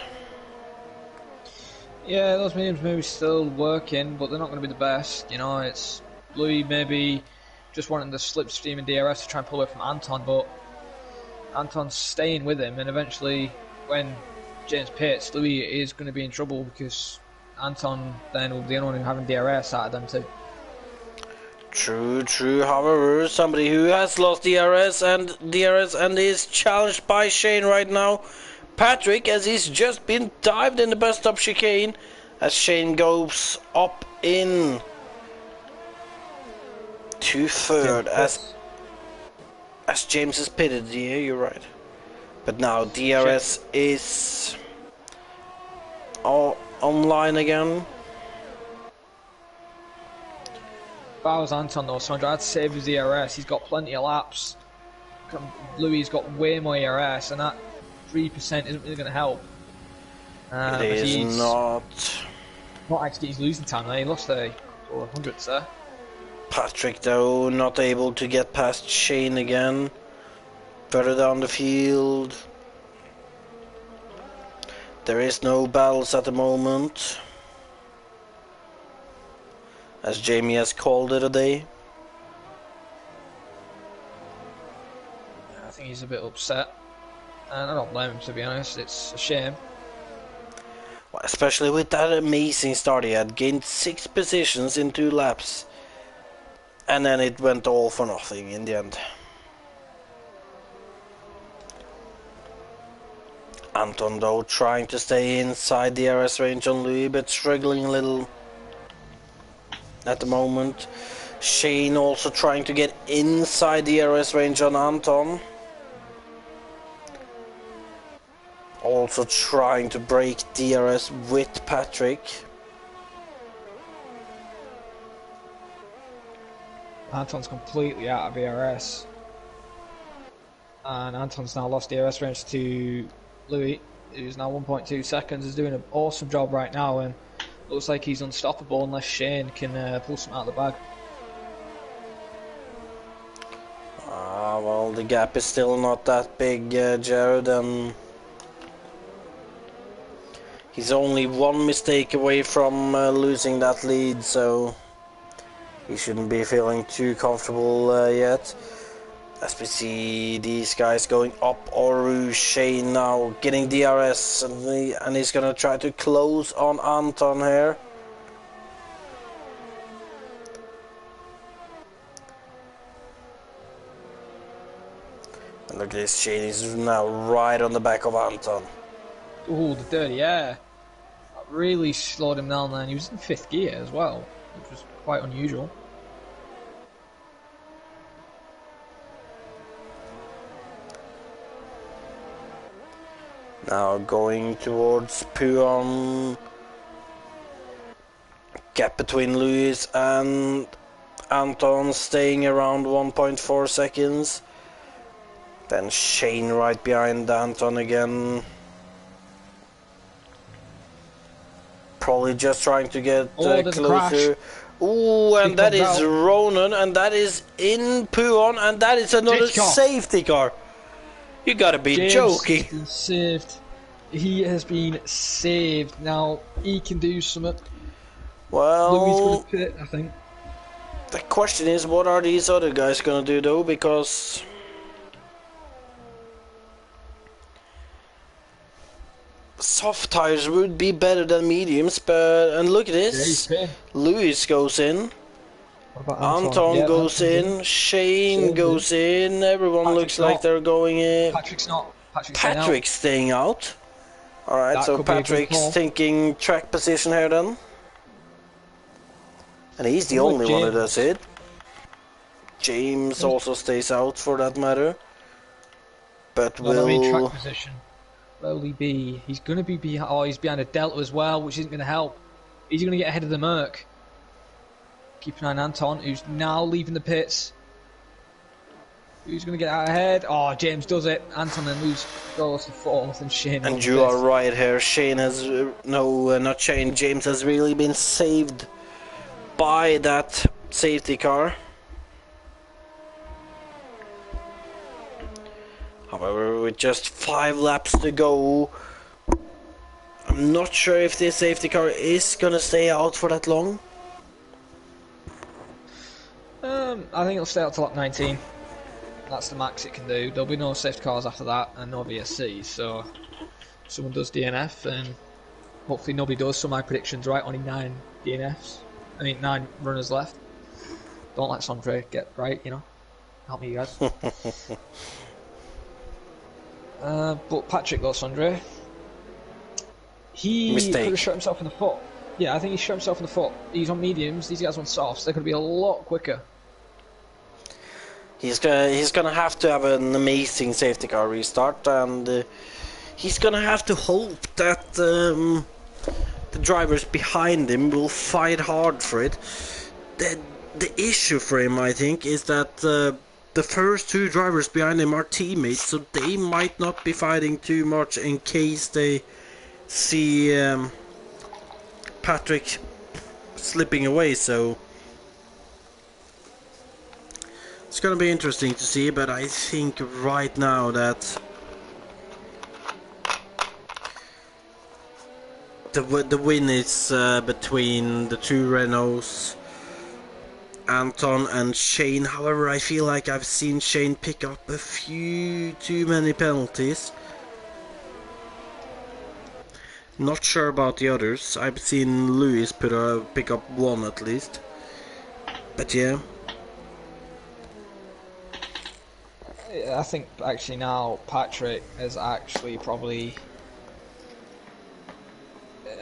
S2: Yeah, those mediums maybe still working, but they're not going to be the best. You know, it's Louis maybe just wanting the slipstream and DRS to try and pull away from Anton, but Anton's staying with him, and eventually when James pits, Louis is going to be in trouble because Anton then will be the only one having DRS out of them too.
S1: True. However, somebody who has lost DRS and is challenged by Shane right now, Patrick, as he's just been dived in the bus stop chicane, as Shane goes up in to third as James is pitted. Yeah, you're right. But now DRS is all online again.
S2: If I was Anton though, Sandra, I'd save his DRS. He's got plenty of laps. Louis got way more ERS, and that 3% isn't really going to help.
S1: It is not.
S2: Not actually, he's losing time there. He lost a couple of hundredths there.
S1: Patrick, though, not able to get past Shane again. Further down the field. There is no battles at the moment, as Jamie has called it a day.
S2: I think he's a bit upset, and I don't blame him, to be honest. It's a shame.
S1: Well, especially with that amazing start he had, gained 6 positions in 2 laps, and then it went all for nothing in the end. Anton, though, trying to stay inside the RS range on Louis, but struggling a little at the moment. Shane also trying to get inside the RS range on Anton. Also trying to break DRS with Patrick.
S2: Anton's completely out of ERS. And Anton's now lost DRS range to Louis, who's now 1.2 seconds, is doing an awesome job right now, and looks like he's unstoppable unless Shane can pull something out of the bag.
S1: Well, the gap is still not that big, Jared, and he's only 1 mistake away from losing that lead, so he shouldn't be feeling too comfortable yet. As we see these guys going up Oru, Shane now getting DRS, and he's gonna try to close on Anton here. And look at this, Shane is now right on the back of Anton.
S2: Oh, the dirty air. That really slowed him down then. He was in 5th gear as well, which was quite unusual.
S1: Now going towards Puan. Gap between Lewis and Anton staying around 1.4 seconds. Then Shane right behind Anton again. Probably just trying to get closer. Ooh, and that is Ronan, and that is in Puan, and that is another safety car. You gotta be joking.
S2: James has been saved. He has been saved. Now he can do something.
S1: Well,
S2: Louis going to pit, I think.
S1: The question is, what are these other guys gonna do though? Because soft tires would be better than mediums, and look at this. Lewis goes in. Anton goes in, Shane goes in, everyone looks like they're going in.
S2: Patrick's not.
S1: Patrick's staying out. Alright, so Patrick's thinking track position here then. And he's the only one who does it. James also stays out for that matter. But will...
S2: track position. Where will he be? He's going to be behind. Oh, he's behind a Delta as well, which isn't going to help. He's going to get ahead of the Merc. Keep an eye on Anton, who's now leaving the pits. Who's going to get out ahead? Oh, James does it. Anton then goes to 4th, and Shane.
S1: And you are right here. Shane has not Shane. James has really been saved by that safety car. However, with just 5 laps to go, I'm not sure if this safety car is gonna stay out for that long.
S2: I think it'll stay out to lap 19. That's the max it can do. There'll be no safety cars after that, and no VSC. So, if someone does DNF, and hopefully nobody does. So my prediction's right. Only 9 DNFs. I mean 9 runners left. Don't let Sondre get right. You know, help me, you guys. But Patrick though, Sondre, he could have shot himself in the foot. Yeah, I think he shot himself in the foot. He's on mediums, these guys on softs. They're going to be a lot quicker.
S1: He's gonna have to have an amazing safety car restart, and he's gonna have to hope that the drivers behind him will fight hard for it. The issue for him, I think, is that the first 2 drivers behind him are teammates, so they might not be fighting too much in case they see Patrick slipping away. So it's gonna be interesting to see, but I think right now that the win is between the 2 Renaults, Anton and Shane. However, I feel like I've seen Shane pick up a few too many penalties. Not sure about the others. I've seen Lewis pick up 1 at least. But yeah.
S2: I think actually now Patrick is actually probably...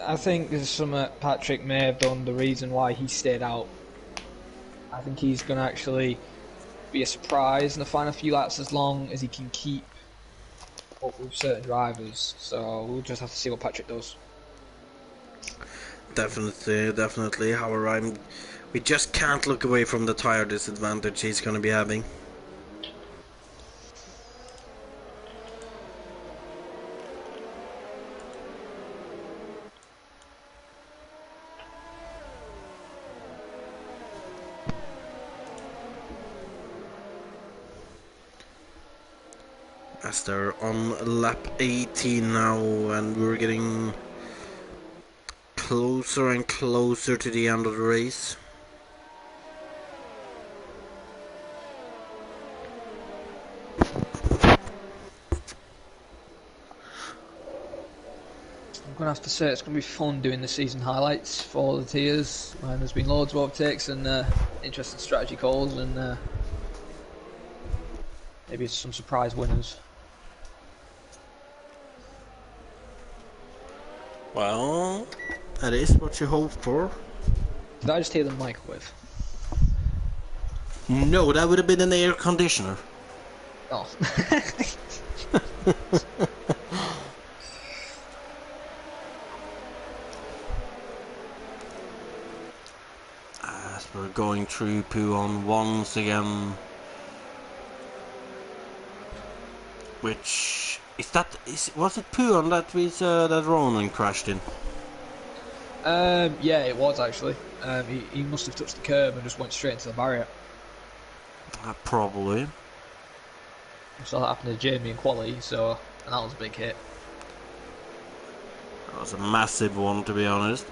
S2: I think there's something Patrick may have done, the reason why he stayed out. I think he's going to actually be a surprise in the final few laps as long as he can keep up with certain drivers. So we'll just have to see what Patrick does.
S1: Definitely. However, we just can't look away from the tire disadvantage he's going to be having. As they're on lap 18 now, and we're getting closer and closer to the end of the race.
S2: going to have to say it's going to be fun doing the season highlights for the tiers. And there's been loads of overtakes and interesting strategy calls and maybe some surprise winners.
S1: Well, that is what you hope for.
S2: Did I just hear the microwave?
S1: No, that would have been an air conditioner.
S2: Oh.
S1: As we're going through Puon once again. Which was it Puon that Ronan crashed in?
S2: Yeah, it was actually. He must have touched the curb and just went straight into the barrier.
S1: Probably.
S2: I saw that happen to Jamie in quality, and that was a big hit.
S1: That was a massive one, to be honest.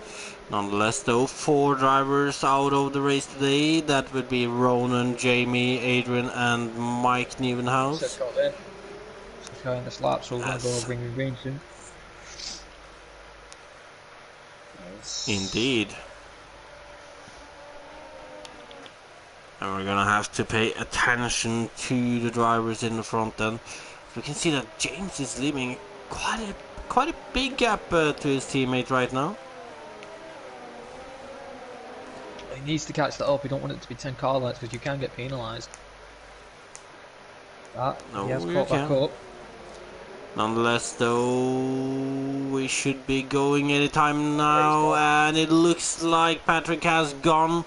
S1: Nonetheless, though, 4 drivers out of the race today. That would be Ronan, Jamie, Adrian, and Mike Nieuwenhuis.
S2: Seth got in. Seth got in this lap, so we're going to go green soon.
S1: Indeed. And we're gonna have to pay attention to the drivers in the front then. We can see that James is leaving quite a big gap to his teammate right now.
S2: He needs to catch that up. You don't want it to be 10 car lengths because you can get penalised. He has caught back up.
S1: Nonetheless, though, we should be going anytime now, and it looks like Patrick has gone.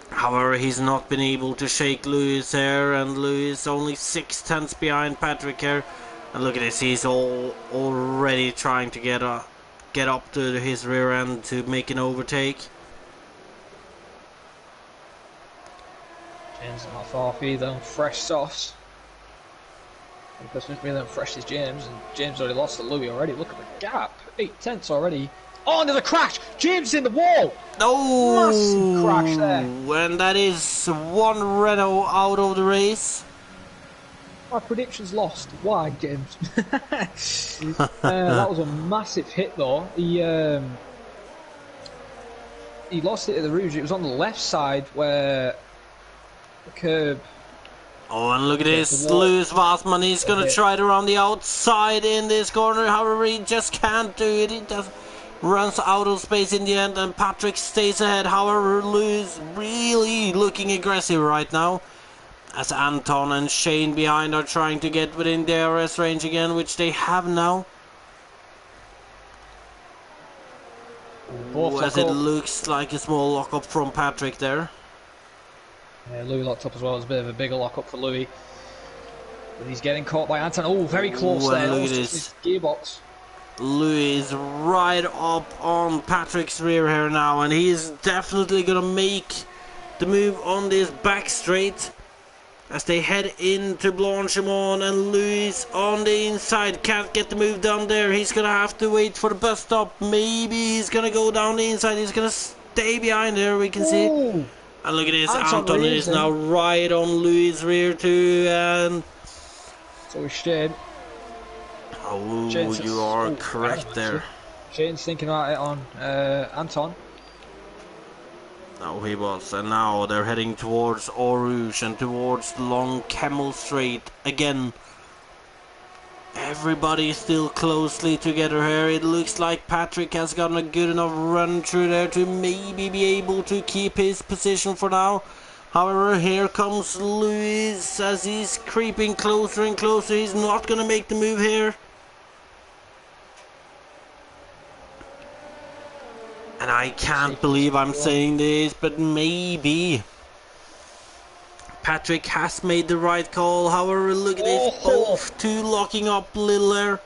S1: However, he's not been able to shake Lewis here, and Lewis only 6 tenths behind Patrick here. And look at this, he's already trying to get up to his rear end to make an overtake.
S2: James is not far off either, fresh softs. The person who's really fresh is James, and James already lost to Louis already. Look at the gap, 8 tenths already. Oh, and there's a crash! James is in the wall!
S1: No!
S2: Massive crash there.
S1: And that is one Renault out of the race.
S2: My prediction's lost. Why, James? That was a massive hit, though. He lost it at the Rouge. It was on the left side where the curb.
S1: Oh, and look at this, Lewis Wassman, he's going to try it around the outside in this corner, however he just can't do it, he just runs out of space in the end, and Patrick stays ahead. However, Lewis really looking aggressive right now, as Anton and Shane behind are trying to get within the DRS range again, which they have now. As it looks like a small lock-up from Patrick there.
S2: Yeah, Louis locked up as well. It's a bit of a bigger lock-up for Louis. But he's getting caught by Anton. Oh, very close there.
S1: Look at this.
S2: Gearbox.
S1: Louis is right up on Patrick's rear here now, and he is definitely going to make the move on this back straight as they head into Blanchimont, and Louis on the inside can't get the move down there. He's going to have to wait for the bus stop. Maybe he's going to go down the inside. He's going to stay behind there, we can see. And look at this, Anton is now right on Louis' rear too, and
S2: so is Shane.
S1: Oh, you are correct there.
S2: Shane's thinking about it on Anton.
S1: No, he was, and now they're heading towards Eau Rouge and towards Long Camel Straight again. Everybody still closely together here. It looks like Patrick has gotten a good enough run through there to maybe be able to keep his position for now. However, here comes Lewis as he's creeping closer and closer. He's not going to make the move here. And I can't believe I'm saying this, but maybe Patrick has made the right call. However, look at this, both two locking up little there.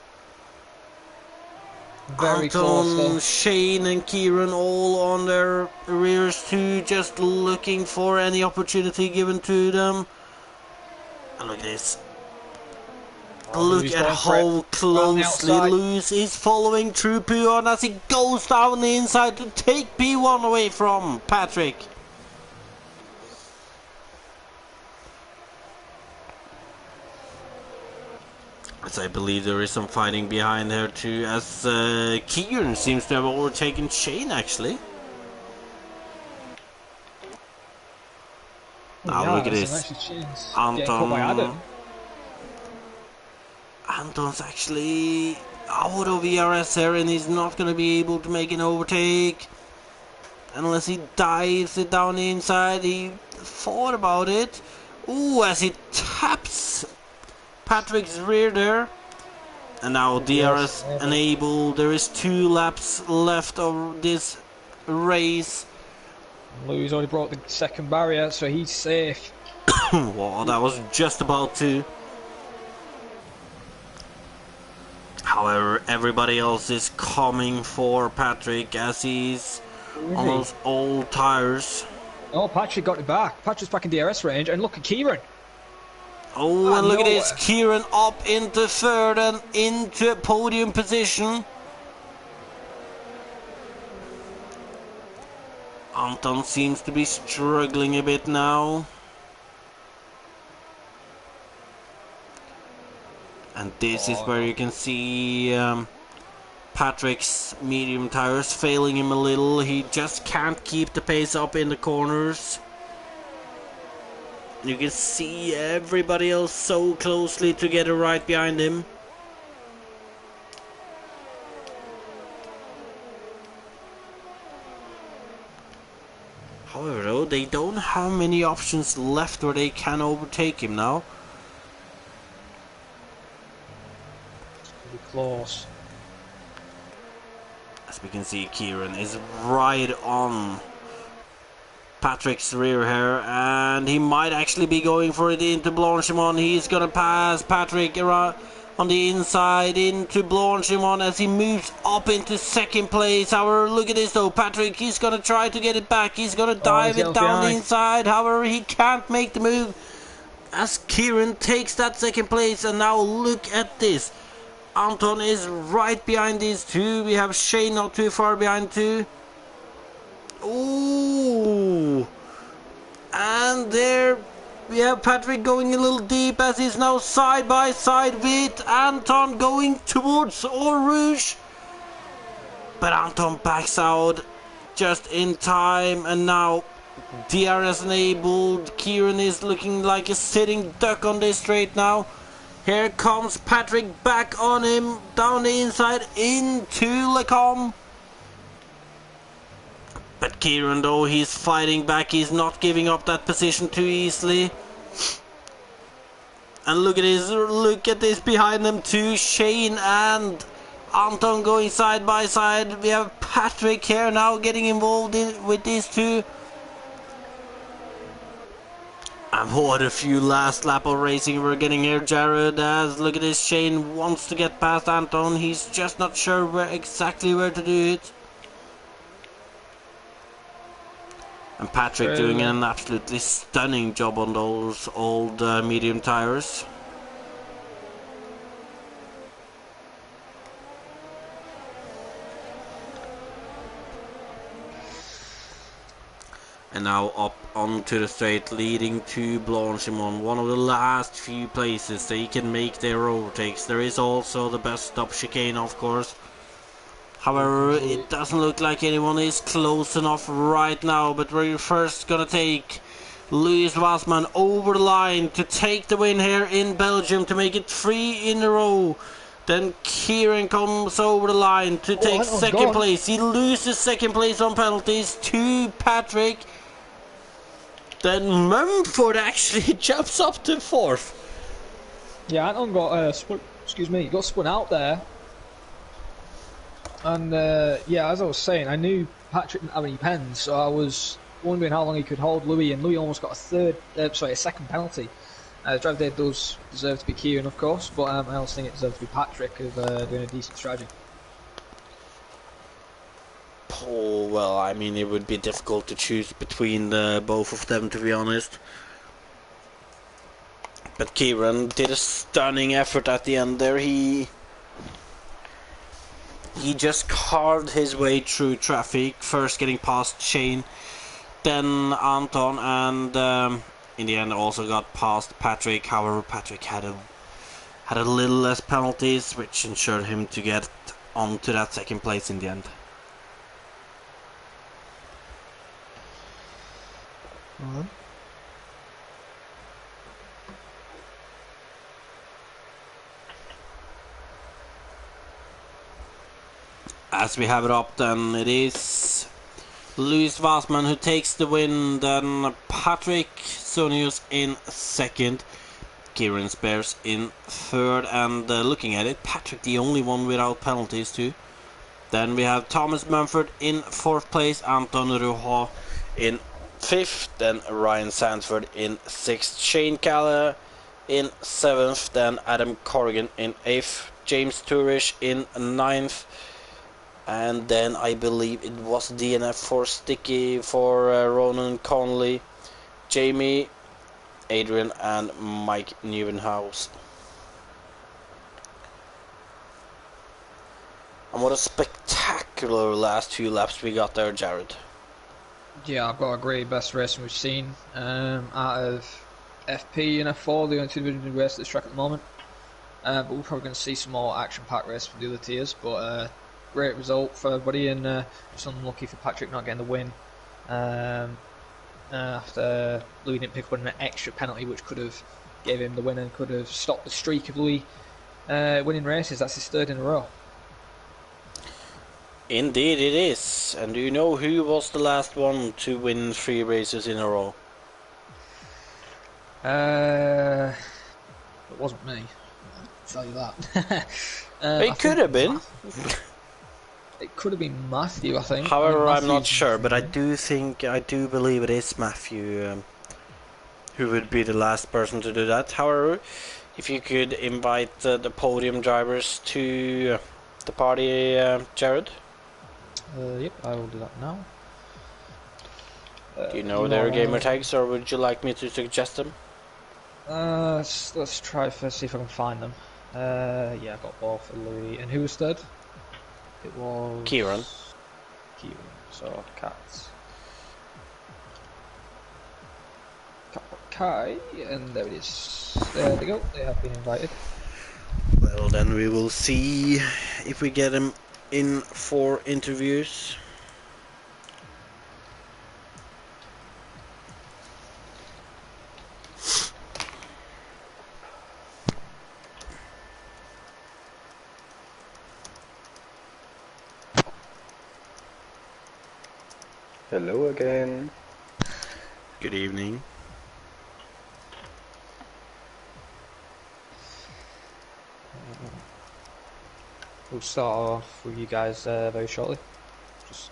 S2: Very close,
S1: Shane and Kieran all on their rears too, just looking for any opportunity given to them. And look at this. Look at how closely Lewis is following through P1 as he goes down the inside to take P1 away from Patrick. As I believe there is some fighting behind there too, as Kieran seems to have overtaken Shane actually.
S2: Well,
S1: Now look at
S2: yeah, and
S1: this.
S2: actually Shane's getting caught by
S1: Anton.
S2: Adam.
S1: Anton's actually out of ERS here and he's not going to be able to make an overtake. Unless he dives it down the inside. He thought about it. Ooh, as he taps Patrick's rear there. And now DRS enabled. There is 2 laps left of this race.
S2: Louis already broke the second barrier, so he's safe.
S1: Wow, that was just about to. However, everybody else is coming for Patrick as he's on those old tires.
S2: Oh, Patrick got it back. Patrick's back in DRS range, and look at Kieran.
S1: Oh, and look at this. Kieran up into third and into podium position. Anton seems to be struggling a bit now. And this is where you can see Patrick's medium tires failing him a little. He just can't keep the pace up in the corners. You can see everybody else so closely together right behind him. However though, they don't have many options left where they can overtake him now.
S2: Close.
S1: As we can see, Kieran is right on Patrick's rear here, and he might actually be going for it into Blanchimont. He's gonna pass Patrick around on the inside into Blanchimont as he moves up into second place. However, look at this though, Patrick, he's gonna try to get it back. He's gonna dive it down the inside. However, he can't make the move as Kieran takes that second place. And now look at this. Anton is right behind these two. We have Shane not too far behind too. Ooh. And there we have Patrick going a little deep as he's now side by side with Anton going towards Eau Rouge. But Anton backs out just in time, and now DRS enabled. Kieran is looking like a sitting duck on this straight now. Here comes Patrick back on him, down the inside into Lecombe. But Kieran though, he's fighting back, he's not giving up that position too easily. And look at this behind them too, Shane and Anton going side by side. We have Patrick here now getting involved with these two. And what a few last lap of racing we're getting here, Jared, as look at this, Shane wants to get past Anton, he's just not sure exactly where to do it. And Patrick doing an absolutely stunning job on those old medium tires. And now up onto the straight leading to Blanchimont, one of the last few places they can make their overtakes. There is also the best stop chicane, of course. However, it doesn't look like anyone is close enough right now, but we're first gonna take Louis Wassman over the line to take the win here in Belgium, to make it 3 in a row. Then Kieran comes over the line to take second place. He loses second place on penalties to Patrick. Then Mumford actually jumps up to 4th.
S2: Yeah, Anton got got spun out there. And yeah, as I was saying, I knew Patrick didn't have any pens, so I was wondering how long he could hold Louis, and Louis almost got a second penalty. The drive there does deserve to be Kieran, of course, but I also think it deserves to be Patrick of doing a decent strategy.
S1: Oh, well, I mean, it would be difficult to choose between both of them, to be honest. But Kieran did a stunning effort at the end there. He just carved his way through traffic, first getting past Shane, then Anton, and in the end also got past Patrick. However, Patrick had a had a little less penalties, which ensured him to get onto that second place in the end. As we have it up, then it is Louis Wassman who takes the win, then Patrick Sonius in second, Kieran Spears in third, and looking at it, Patrick the only one without penalties too. Then we have Thomas Mumford in fourth place, Anton Ruha in fifth, then Ryan Sanford in sixth, Shane Calla in seventh, then Adam Corrigan in eighth, James Tourish in ninth, and then I believe it was DNF for Sticky for Ronan Conley, Jamie, Adrian, and Mike Neuwenhaus. And what a spectacular last few laps we got there, Jared.
S2: Yeah, I've got to agree, best racing we've seen out of FP and F4, the only two divisions we race at this track at the moment. But we're probably going to see some more action-packed races from the other tiers. But great result for everybody, and just unlucky for Patrick not getting the win. After Louis didn't pick up an extra penalty, which could have gave him the win and could have stopped the streak of Louis winning races. That's his third in a row.
S1: Indeed it is. And do you know who was the last one to win 3 races in a row?
S2: It wasn't me. I'll tell you that.
S1: It could have been.
S2: It could have been Matthew, I think.
S1: However, I'm not sure, but I do believe it is Matthew who would be the last person to do that. However, if you could invite the podium drivers to the party, Jared?
S2: Yep, I will do that now.
S1: Do you know their gamer tags, or would you like me to suggest them?
S2: Let's try first, see if I can find them. Yeah, I got ball for Louis. And who was third? It was...
S1: Kieran.
S2: So, Cats. Kai, and there it is. There they go, they have been invited.
S1: Well, then we will see if we get them in for interviews.
S3: Hello again.
S1: Good evening.
S2: We'll start off with you guys very shortly. Just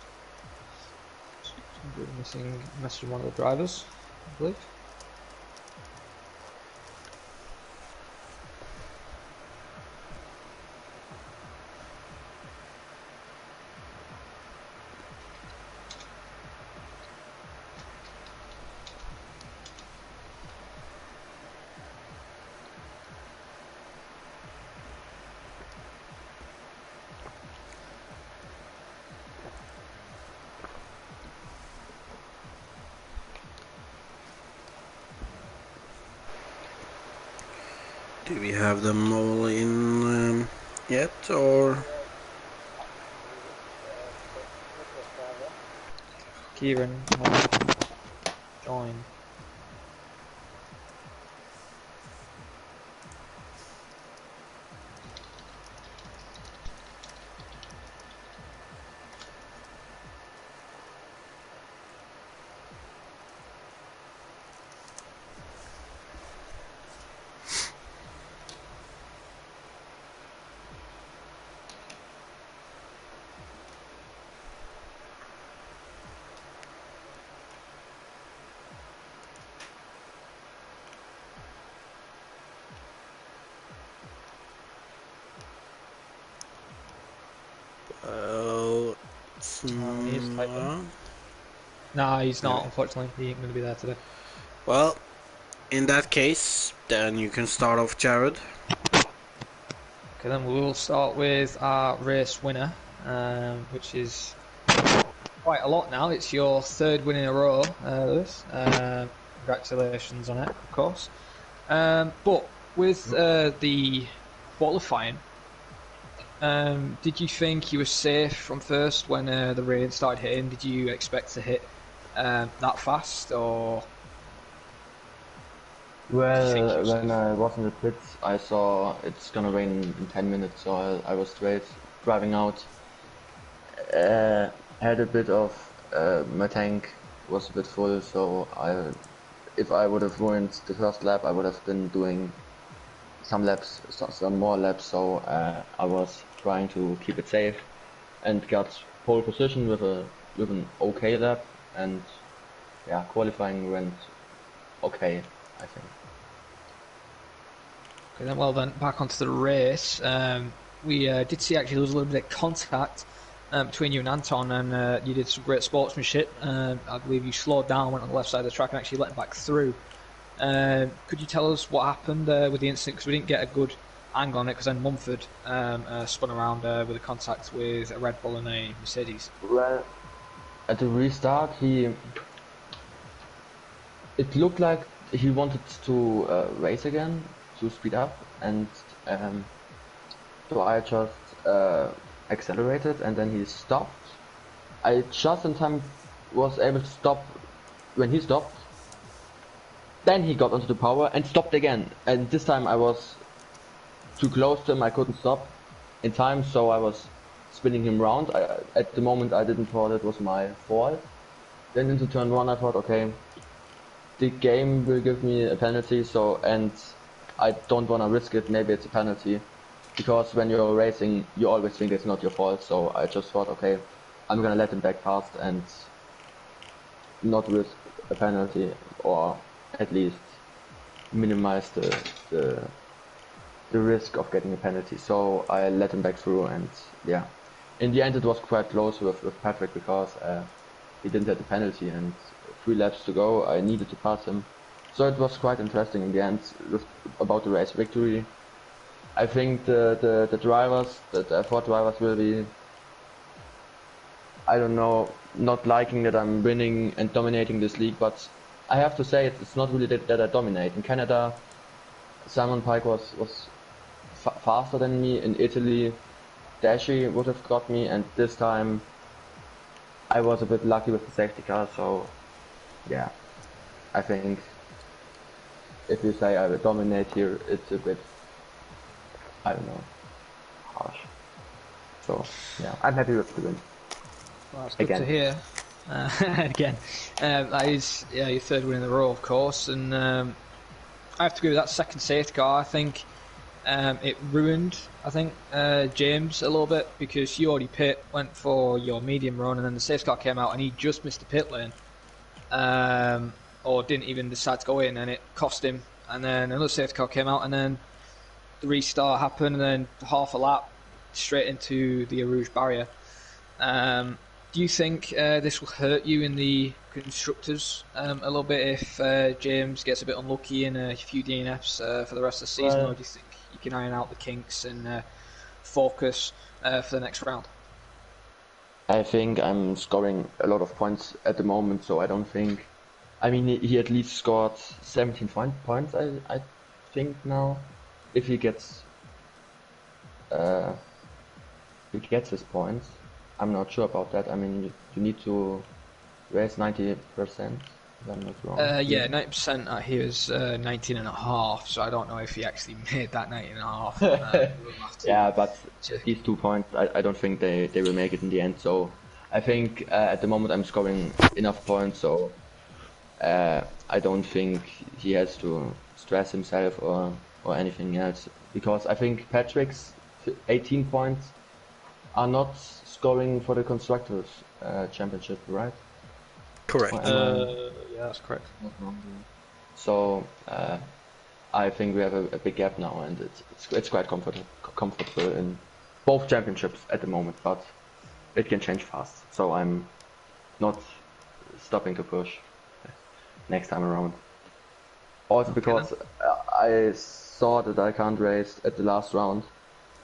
S2: missing message one of the drivers, I believe.
S1: Do we have them all in yet, or?
S2: Kieran, join. He's typing. Nah, he's not, unfortunately. He ain't going to be there today.
S1: Well, in that case, then you can start off, Jared.
S2: Okay, then we'll start with our race winner, which is quite a lot now. It's your third win in a row, Lewis. Congratulations on it, of course. But with the qualifying. Did you think you were safe from first when the rain started hitting? Did you expect to hit that fast, or do you think you
S4: Well,
S2: were
S4: when
S2: safe?
S4: I was in the pits, I saw it's gonna rain in 10 minutes, so I was straight driving out. Had a bit of my tank was a bit full, so if I would have ruined the first lap, I would have been doing some laps, some more laps. So I was trying to keep it safe and got pole position with an okay lap, and yeah, qualifying went okay, I think.
S2: Okay, then, well then, back onto the race. We did see actually there was a little bit of contact between you and Anton, and you did some great sportsmanship. I believe you slowed down, went on the left side of the track, and actually let him back through. Could you tell us what happened with the incident? Because we didn't get a good angle on it, because then Mumford spun around with a contact with a Red Bull and a Mercedes.
S4: Well, at the restart, it looked like he wanted to race again to speed up, and um, so I just accelerated, and then he stopped. I just in time was able to stop when he stopped. Then he got onto the power and stopped again, and this time I was too close to him. I couldn't stop in time, so I was spinning him round. At the moment, I didn't thought it was my fault. Then into turn one, I thought, okay, the game will give me a penalty, so, and I don't want to risk it. Maybe it's a penalty, because when you're racing, you always think it's not your fault. So I just thought, okay, I'm gonna let him back past and not risk a penalty, or at least minimize the risk of getting a penalty. So I let him back through, and yeah, in the end it was quite close with Patrick, because he didn't have the penalty, and 3 laps to go, I needed to pass him. So it was quite interesting in the end about the race victory. I think the drivers, the F4 drivers will be, I don't know, not liking that I'm winning and dominating this league, but I have to say it's not really that I dominate. In Canada, Simon Pike was faster than me. In Italy, Dashi would have got me, and this time I was a bit lucky with the safety car, so yeah, I think if you say I will dominate here, it's a bit, I don't know, harsh. So yeah, I'm happy with the win.
S2: Well, that's good to
S4: Again.
S2: hear. Again, that is your third win in a row, of course, and I have to agree with that second safety car. I think it ruined, James a little bit, because you already went for your medium run, and then the safety car came out and he just missed the pit lane, or didn't even decide to go in, and it cost him. And then another safety car came out, and then the restart happened, and then half a lap straight into the Rouge barrier. Do you think this will hurt you in the constructors a little bit if James gets a bit unlucky in a few DNFs for the rest of the season, or
S4: Well,
S2: do you think you can iron out the kinks and focus for the next round?
S4: I think I'm scoring a lot of points at the moment, so I don't think. I mean, he at least scored 17 points, I think now. If uh, he gets his points, I'm not sure about that. I mean, you need to raise 90%, if I'm not wrong
S2: Yeah,
S4: here.
S2: 90% I hear is 19 and a half, so I don't know if he actually made that 19 and a half. We'll have to
S4: Yeah, but
S2: check.
S4: these 2 points, I don't think they will make it in the end. So I think at the moment I'm scoring enough points, so I don't think he has to stress himself or anything else, because I think Patrick's 18 points are not scoring for the constructors championship, right? Or
S1: Correct.
S4: am I
S2: Yeah, that's correct.
S4: not wrong here? So I think we have a big gap now, and it's quite comfortable in both championships at the moment, but it can change fast. So I'm not stopping to push next time around. Also
S2: Okay then.
S4: because I saw that I can't race at the last round,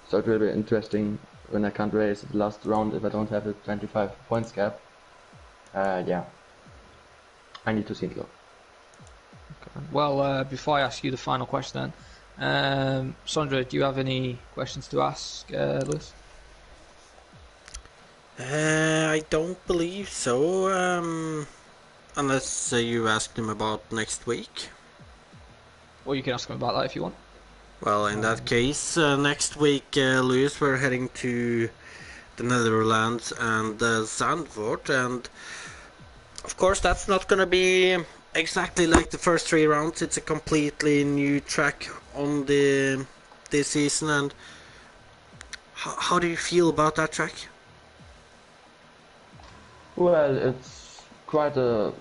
S4: so it will be interesting when I can't race at the last round if I don't have a 25 points gap. Yeah, I need to think though.
S2: Well, before I ask you the final question, Sandra, do you have any questions to ask Lewis?
S1: I don't believe so. Unless you asked him about next week.
S2: Or you can ask him about that if you want.
S1: Well, in that case, next week, Lewis, we're heading to the Netherlands and Zandvoort, and of course, that's not gonna be exactly like the first 3 rounds. It's a completely new track on this season, and how do you feel about that track?
S4: Well, it's quite a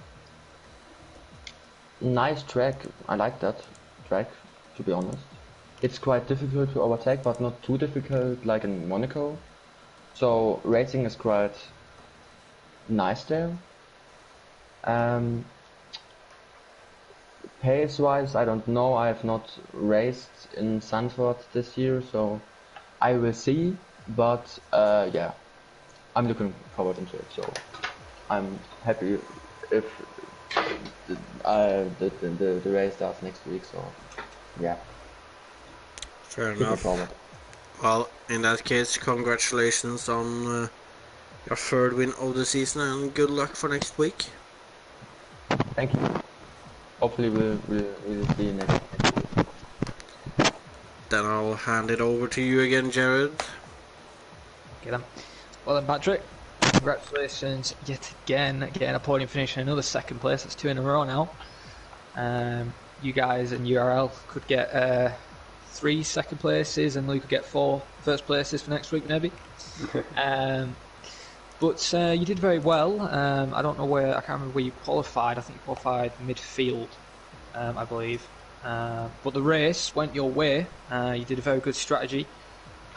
S4: nice track. I like that track, to be honest. It's quite difficult to overtake, but not too difficult like in Monaco. So racing is quite nice there. Um, Pace-wise, I don't know. I have not raced in Zandvoort this year, so I will see. But yeah, I'm looking forward into it. So I'm happy if the race starts next week. So yeah,
S1: Fair
S4: looking
S1: enough.
S4: forward.
S1: Well, in that case, congratulations on your third win of the season, and good luck for next week.
S4: Thank you. Hopefully we'll see you next week.
S1: Then I'll hand it over to you again, Jared.
S2: Okay then. Well then, Patrick, congratulations yet again, getting a podium finish in another second place. That's 2 in a row now. You guys and URL could get 3 second places, and Luke could get 4 first places for next week, maybe. But you did very well. I don't know where, I can't remember where you qualified. I think you qualified midfield, I believe. But the race went your way. You did a very good strategy.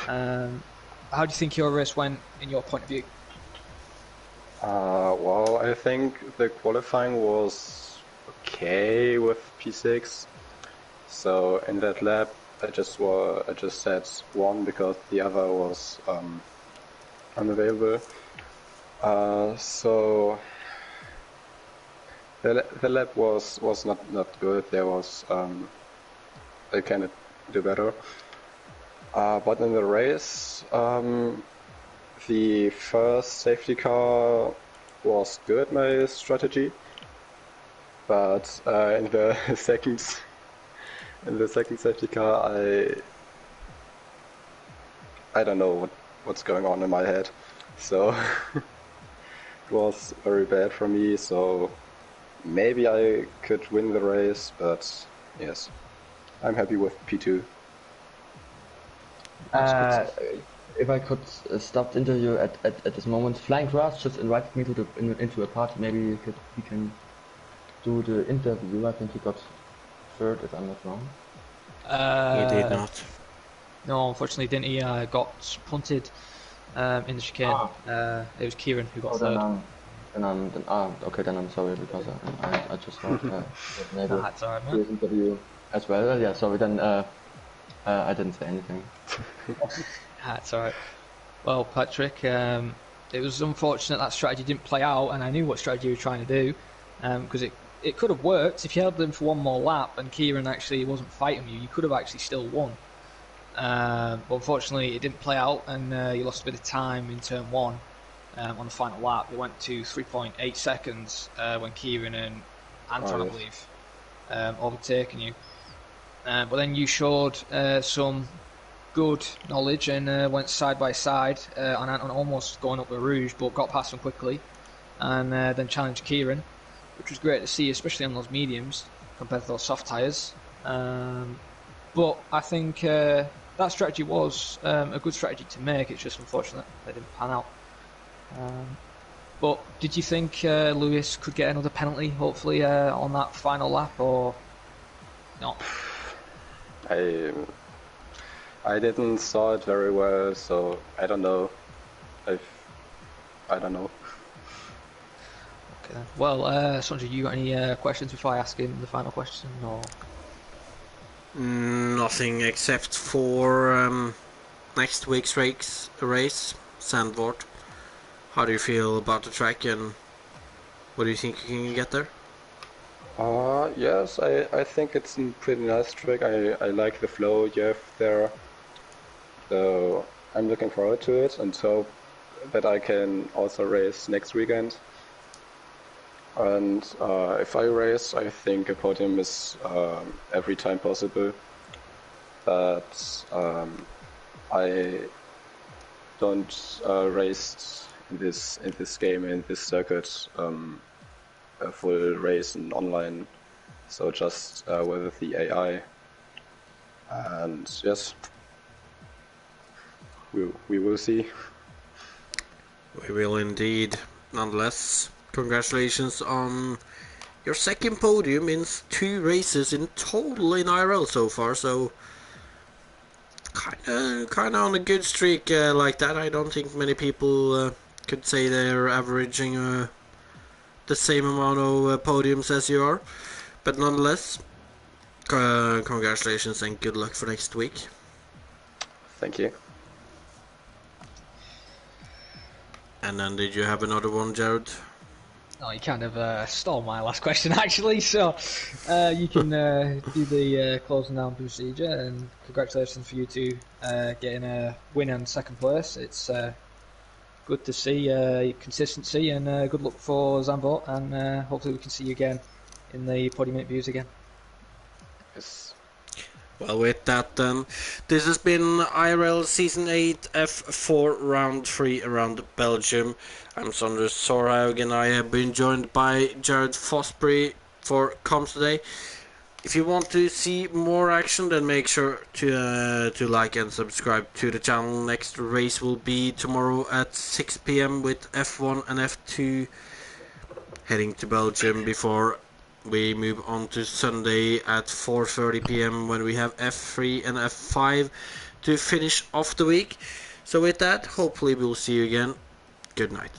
S2: How do you think your race went in your point of view?
S3: Well, I think the qualifying was okay with P6. So in that lap, I just said one because the other was unavailable. So the lap was not good. There was I can do better. But in the race, the first safety car was good, my strategy. But in the second safety car, I don't know what's going on in my head. So it was very bad for me. So maybe I could win the race, but yes, I'm happy with P2.
S4: If I could stop the interview at this moment, Flying Grass just invited me to into a party. Maybe he can do the interview. I think he got third, if I'm not wrong.
S1: He did not.
S2: No, unfortunately didn't. He got punted in the chicane. It was Kieran who got third.
S4: Okay, then I'm sorry because I just thought maybe
S2: That's alright,
S4: do
S2: man.
S4: his interview as well. Yeah, sorry then. I didn't say anything.
S2: That's alright. Well, Patrick, it was unfortunate that strategy didn't play out, and I knew what strategy you were trying to do, because it could have worked if you held them for one more lap and Kieran actually wasn't fighting you. You could have actually still won. But unfortunately, it didn't play out, and you lost a bit of time in turn 1 on the final lap. It went to 3.8 seconds when Kieran and Anton, I believe, overtaken you. But then you showed some good knowledge and went side by side on Anton, almost going up the Rouge, but got past him quickly, and then challenged Kieran, which was great to see, especially on those mediums compared to those soft tyres. But I think that strategy was a good strategy to make. It's just unfortunate they didn't pan out. But did you think Lewis could get another penalty, hopefully, on that final lap, or not?
S3: I didn't saw it very well, so I don't know. I don't know.
S2: Okay. Well, Sanjay, you got any questions before I ask him the final question, or?
S1: Nothing except for next week's race, Zandvoort. How do you feel about the track, and what do you think you can get there?
S3: Yes, I think it's a pretty nice trick. I like the flow you have there. So I'm looking forward to it and hope that I can also race next weekend. And if I race, I think a podium is every time possible. But I don't race in this game, in this circuit, a full race and online. So just with the AI. And yes, we will see.
S1: We will indeed. Nonetheless, congratulations on your second podium in 2 races in total in IRL so far. So kind of on a good streak like that. I don't think many people could say they're averaging the same amount of podiums as you are. But nonetheless, congratulations and good luck for next week.
S3: Thank you.
S1: And then did you have another one, Jared?
S2: Oh, you kind of stole my last question actually, so you can do the closing down procedure, and congratulations for you two getting a win and second place. It's good to see consistency, and good luck for Zambo, and hopefully we can see you again in the podium interviews again.
S3: Yes.
S1: Well, with that then, this has been IRL Season 8 F4 Round 3 around Belgium. I'm Sander Sorhaug and I have been joined by Jared Fosbury for comms today. If you want to see more action, then make sure to like and subscribe to the channel. Next race will be tomorrow at 6 PM with F1 and F2 heading to Belgium before we move on to Sunday at 4:30 PM when we have F3 and F5 to finish off the week. So with that, hopefully we'll see you again. Good night.